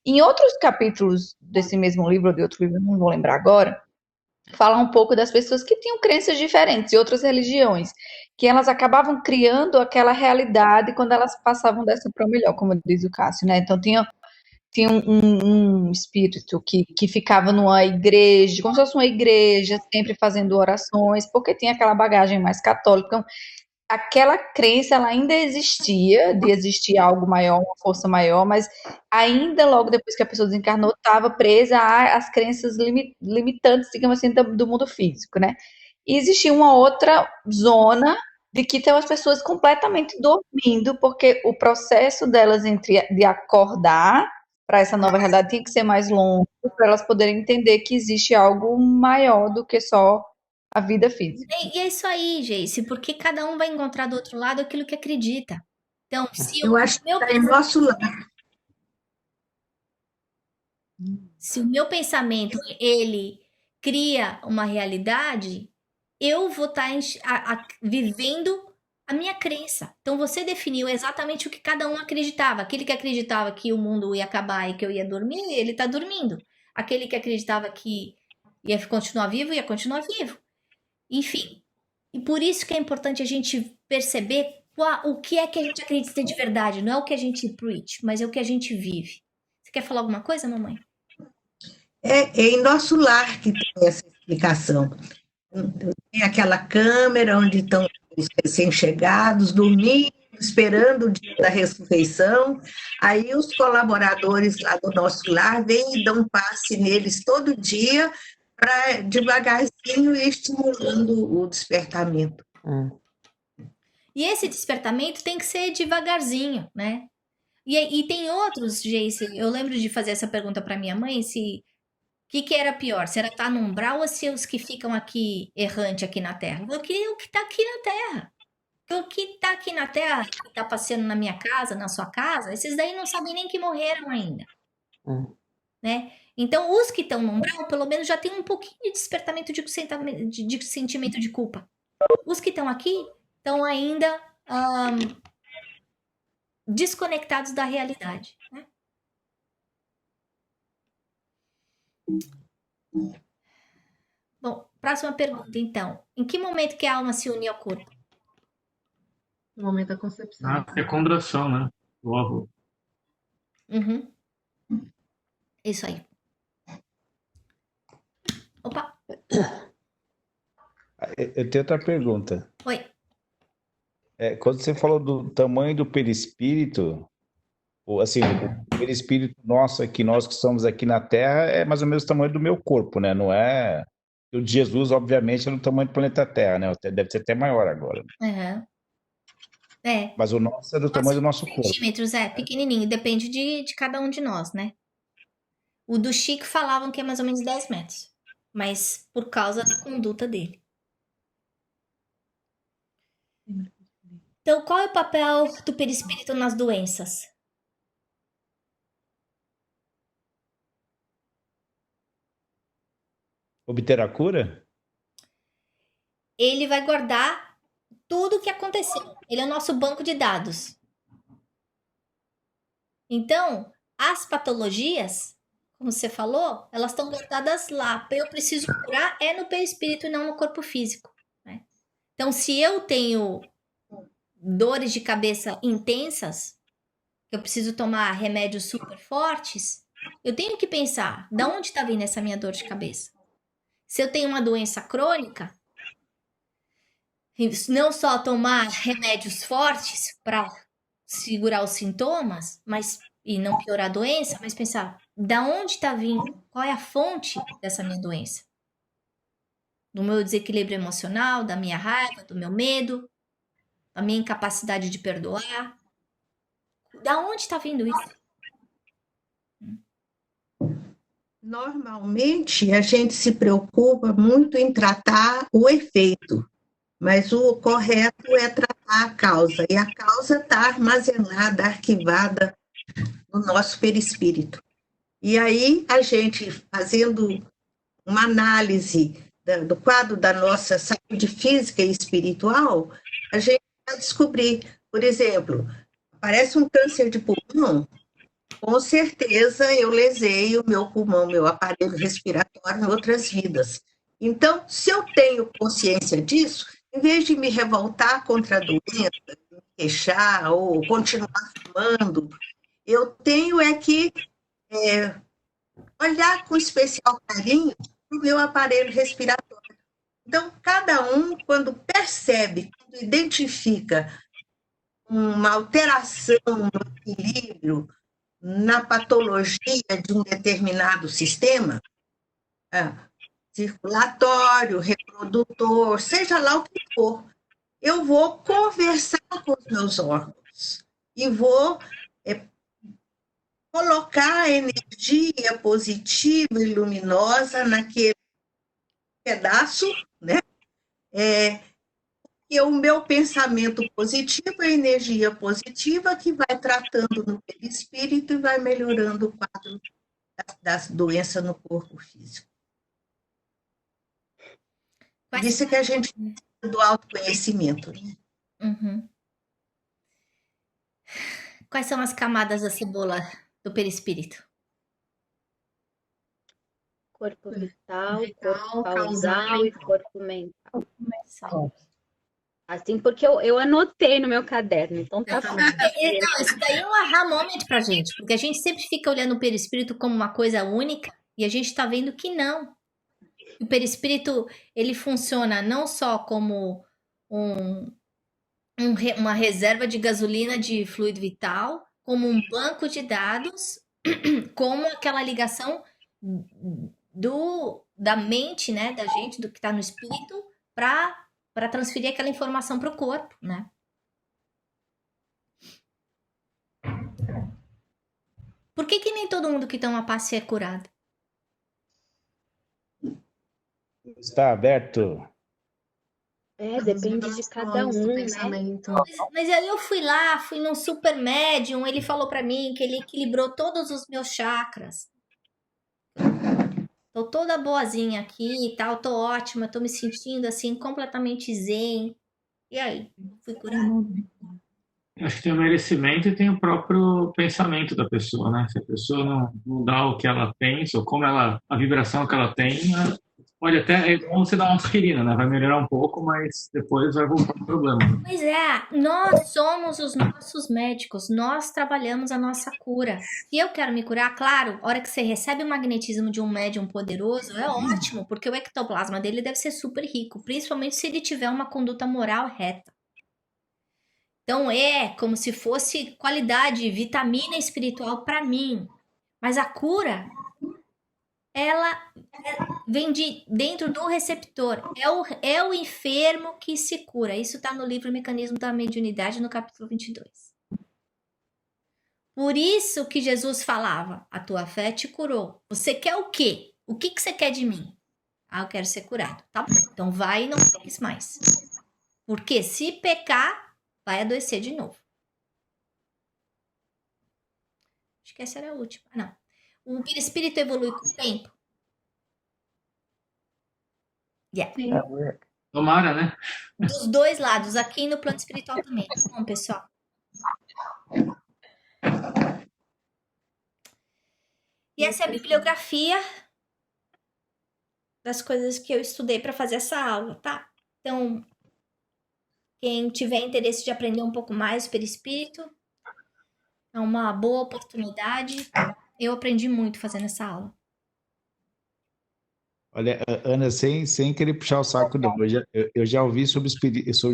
Em outros capítulos desse mesmo livro, ou de outro livro, não vou lembrar agora, fala um pouco das pessoas que tinham crenças diferentes de outras religiões, que elas acabavam criando aquela realidade quando elas passavam dessa para o melhor, como diz o Cássio, né? Então, tinha um espírito que ficava numa igreja, como se fosse uma igreja, sempre fazendo orações, porque tinha aquela bagagem mais católica. Então, aquela crença ela ainda existia, de existir algo maior, uma força maior, mas ainda logo depois que a pessoa desencarnou, estava presa às crenças limitantes, digamos assim, do mundo físico, né? E existia uma outra zona de que tem as pessoas completamente dormindo, porque o processo delas de acordar para essa nova realidade tinha que ser mais longo, para elas poderem entender que existe algo maior do que só a vida física. E é isso aí, Geice, porque cada um vai encontrar do outro lado aquilo que acredita. Então, se eu acho que está em nosso lado. Se o meu pensamento, ele cria uma realidade, eu vou estar vivendo a minha crença. Então, você definiu exatamente o que cada um acreditava. Aquele que acreditava que o mundo ia acabar e que eu ia dormir, ele está dormindo. Aquele que acreditava que ia continuar vivo, ia continuar vivo. Enfim, e por isso que é importante a gente perceber o que é que a gente acredita de verdade. Não é o que a gente preach, mas é o que a gente vive. Você quer falar alguma coisa, mamãe? É em nosso lar que tem essa explicação. Tem aquela câmera onde estão os recém-chegados, dormindo, esperando o dia da ressurreição. Aí os colaboradores lá do nosso lar vêm e dão passe neles todo dia, para devagarzinho ir estimulando o despertamento. E esse despertamento tem que ser devagarzinho, né? E tem outros, Geice, eu lembro de fazer essa pergunta para minha mãe, se o que era pior, se era estar no umbral ou se os que ficam aqui errante aqui na Terra. Eu queria o que está aqui na Terra. O que está aqui na Terra, que está passeando na minha casa, na sua casa, esses daí não sabem nem que morreram ainda. Né? Então, os que estão no umbral, pelo menos já tem um pouquinho de despertamento de sentimento de culpa. Os que estão aqui estão ainda desconectados da realidade. Né? Bom, próxima pergunta, então. Em que momento que a alma se une ao corpo? No momento da concepção. Na fecundação, né? O óvulo. Uhum. Isso aí. Opa! Eu tenho outra pergunta. Oi. Quando você falou do tamanho do perispírito, ou assim, o perispírito nosso aqui, nós que estamos aqui na Terra, é mais ou menos o tamanho do meu corpo, né? Não é... O de Jesus, obviamente, é do tamanho do planeta Terra, né? Deve ser até maior agora. Uhum. Mas o nosso é do tamanho do nosso corpo. Centímetros, pequenininho. Depende de cada um de nós, né? O do Chico falavam que é mais ou menos 10 metros. Mas por causa da conduta dele. Então, qual é o papel do perispírito nas doenças? Obter a cura? Ele vai guardar tudo o que aconteceu. Ele é o nosso banco de dados. Então, as patologias, como você falou, elas estão guardadas lá. Eu preciso curar no perispírito e não no corpo físico. Né? Então, se eu tenho dores de cabeça intensas, eu preciso tomar remédios super fortes, eu tenho que pensar, de onde está vindo essa minha dor de cabeça? Se eu tenho uma doença crônica, não só tomar remédios fortes para segurar os sintomas, e não piorar a doença, mas pensar, da onde está vindo, qual é a fonte dessa minha doença? Do meu desequilíbrio emocional, da minha raiva, do meu medo, da minha incapacidade de perdoar. Da onde está vindo isso? Normalmente, a gente se preocupa muito em tratar o efeito, mas o correto é tratar a causa, e a causa está armazenada, arquivada no nosso perispírito. E aí, a gente, fazendo uma análise do quadro da nossa saúde física e espiritual, a gente vai descobrir, por exemplo, aparece um câncer de pulmão, com certeza eu lesei o meu pulmão, meu aparelho respiratório em outras vidas. Então, se eu tenho consciência disso, em vez de me revoltar contra a doença, me queixar ou continuar fumando, eu tenho que olhar com especial carinho para o meu aparelho respiratório. Então, cada um, quando percebe, quando identifica uma alteração no equilíbrio, na patologia de um determinado sistema, circulatório, reprodutor, seja lá o que for, eu vou conversar com os meus órgãos e vou colocar a energia positiva e luminosa naquele pedaço, né? E o meu pensamento positivo é a energia positiva que vai tratando no perispírito e vai melhorando o quadro das doenças no corpo físico. Por isso que a gente precisa do autoconhecimento. Né? Uhum. Quais são as camadas da cebola do perispírito? Corpo vital, corpo causal e corpo mental. Assim, porque eu anotei no meu caderno, então tá bom. Não, isso daí é um aha moment pra gente, porque a gente sempre fica olhando o perispírito como uma coisa única e a gente tá vendo que não. O perispírito, ele funciona não só como uma reserva de gasolina de fluido vital, como um banco de dados, como aquela ligação da mente, né, da gente, do que está no espírito, para transferir aquela informação para o corpo, né? Por que nem todo mundo que toma passe é curado? Está aberto. Depende de cada um, né? Mas aí eu fui lá, fui num super médium, ele falou para mim que ele equilibrou todos os meus chakras. Tô toda boazinha aqui e tal, tô ótima, tô me sentindo assim completamente zen. E aí, fui curada. Acho que tem o merecimento e tem o próprio pensamento da pessoa, né? Se a pessoa não dá o que ela pensa, ou como a vibração que ela tem, pode até, é como você dar uma aspirina, né? Vai melhorar um pouco, mas depois vai voltar o problema. Pois é, nós somos os nossos médicos, nós trabalhamos a nossa cura. Se eu quero me curar, claro, a hora que você recebe o magnetismo de um médium poderoso, é ótimo, porque o ectoplasma dele deve ser super rico, principalmente se ele tiver uma conduta moral reta. Então é como se fosse qualidade, vitamina espiritual para mim. Mas a cura, ela vem de dentro do receptor. É o enfermo que se cura. Isso está no livro Mecanismo da Mediunidade, no capítulo 22. Por isso que Jesus falava, a tua fé te curou. Você quer o quê? O que você quer de mim? Ah, eu quero ser curado. Tá bom, então vai e não peques mais. Porque se pecar, vai adoecer de novo. Acho que essa era a última. Não. O perispírito evolui com o tempo? Yeah. Tomara, né? Dos dois lados, aqui no plano espiritual também. Tá bom, pessoal? E essa é a bibliografia das coisas que eu estudei para fazer essa aula, tá? Então, quem tiver interesse de aprender um pouco mais sobre perispírito, é uma boa oportunidade. Eu aprendi muito fazendo essa aula. Olha, Ana, sem querer puxar o saco, não. Eu já ouvi sobre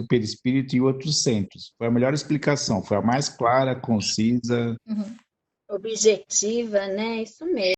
perispírito em outros centros. Foi a melhor explicação, foi a mais clara, concisa. Objetiva, né? Isso mesmo.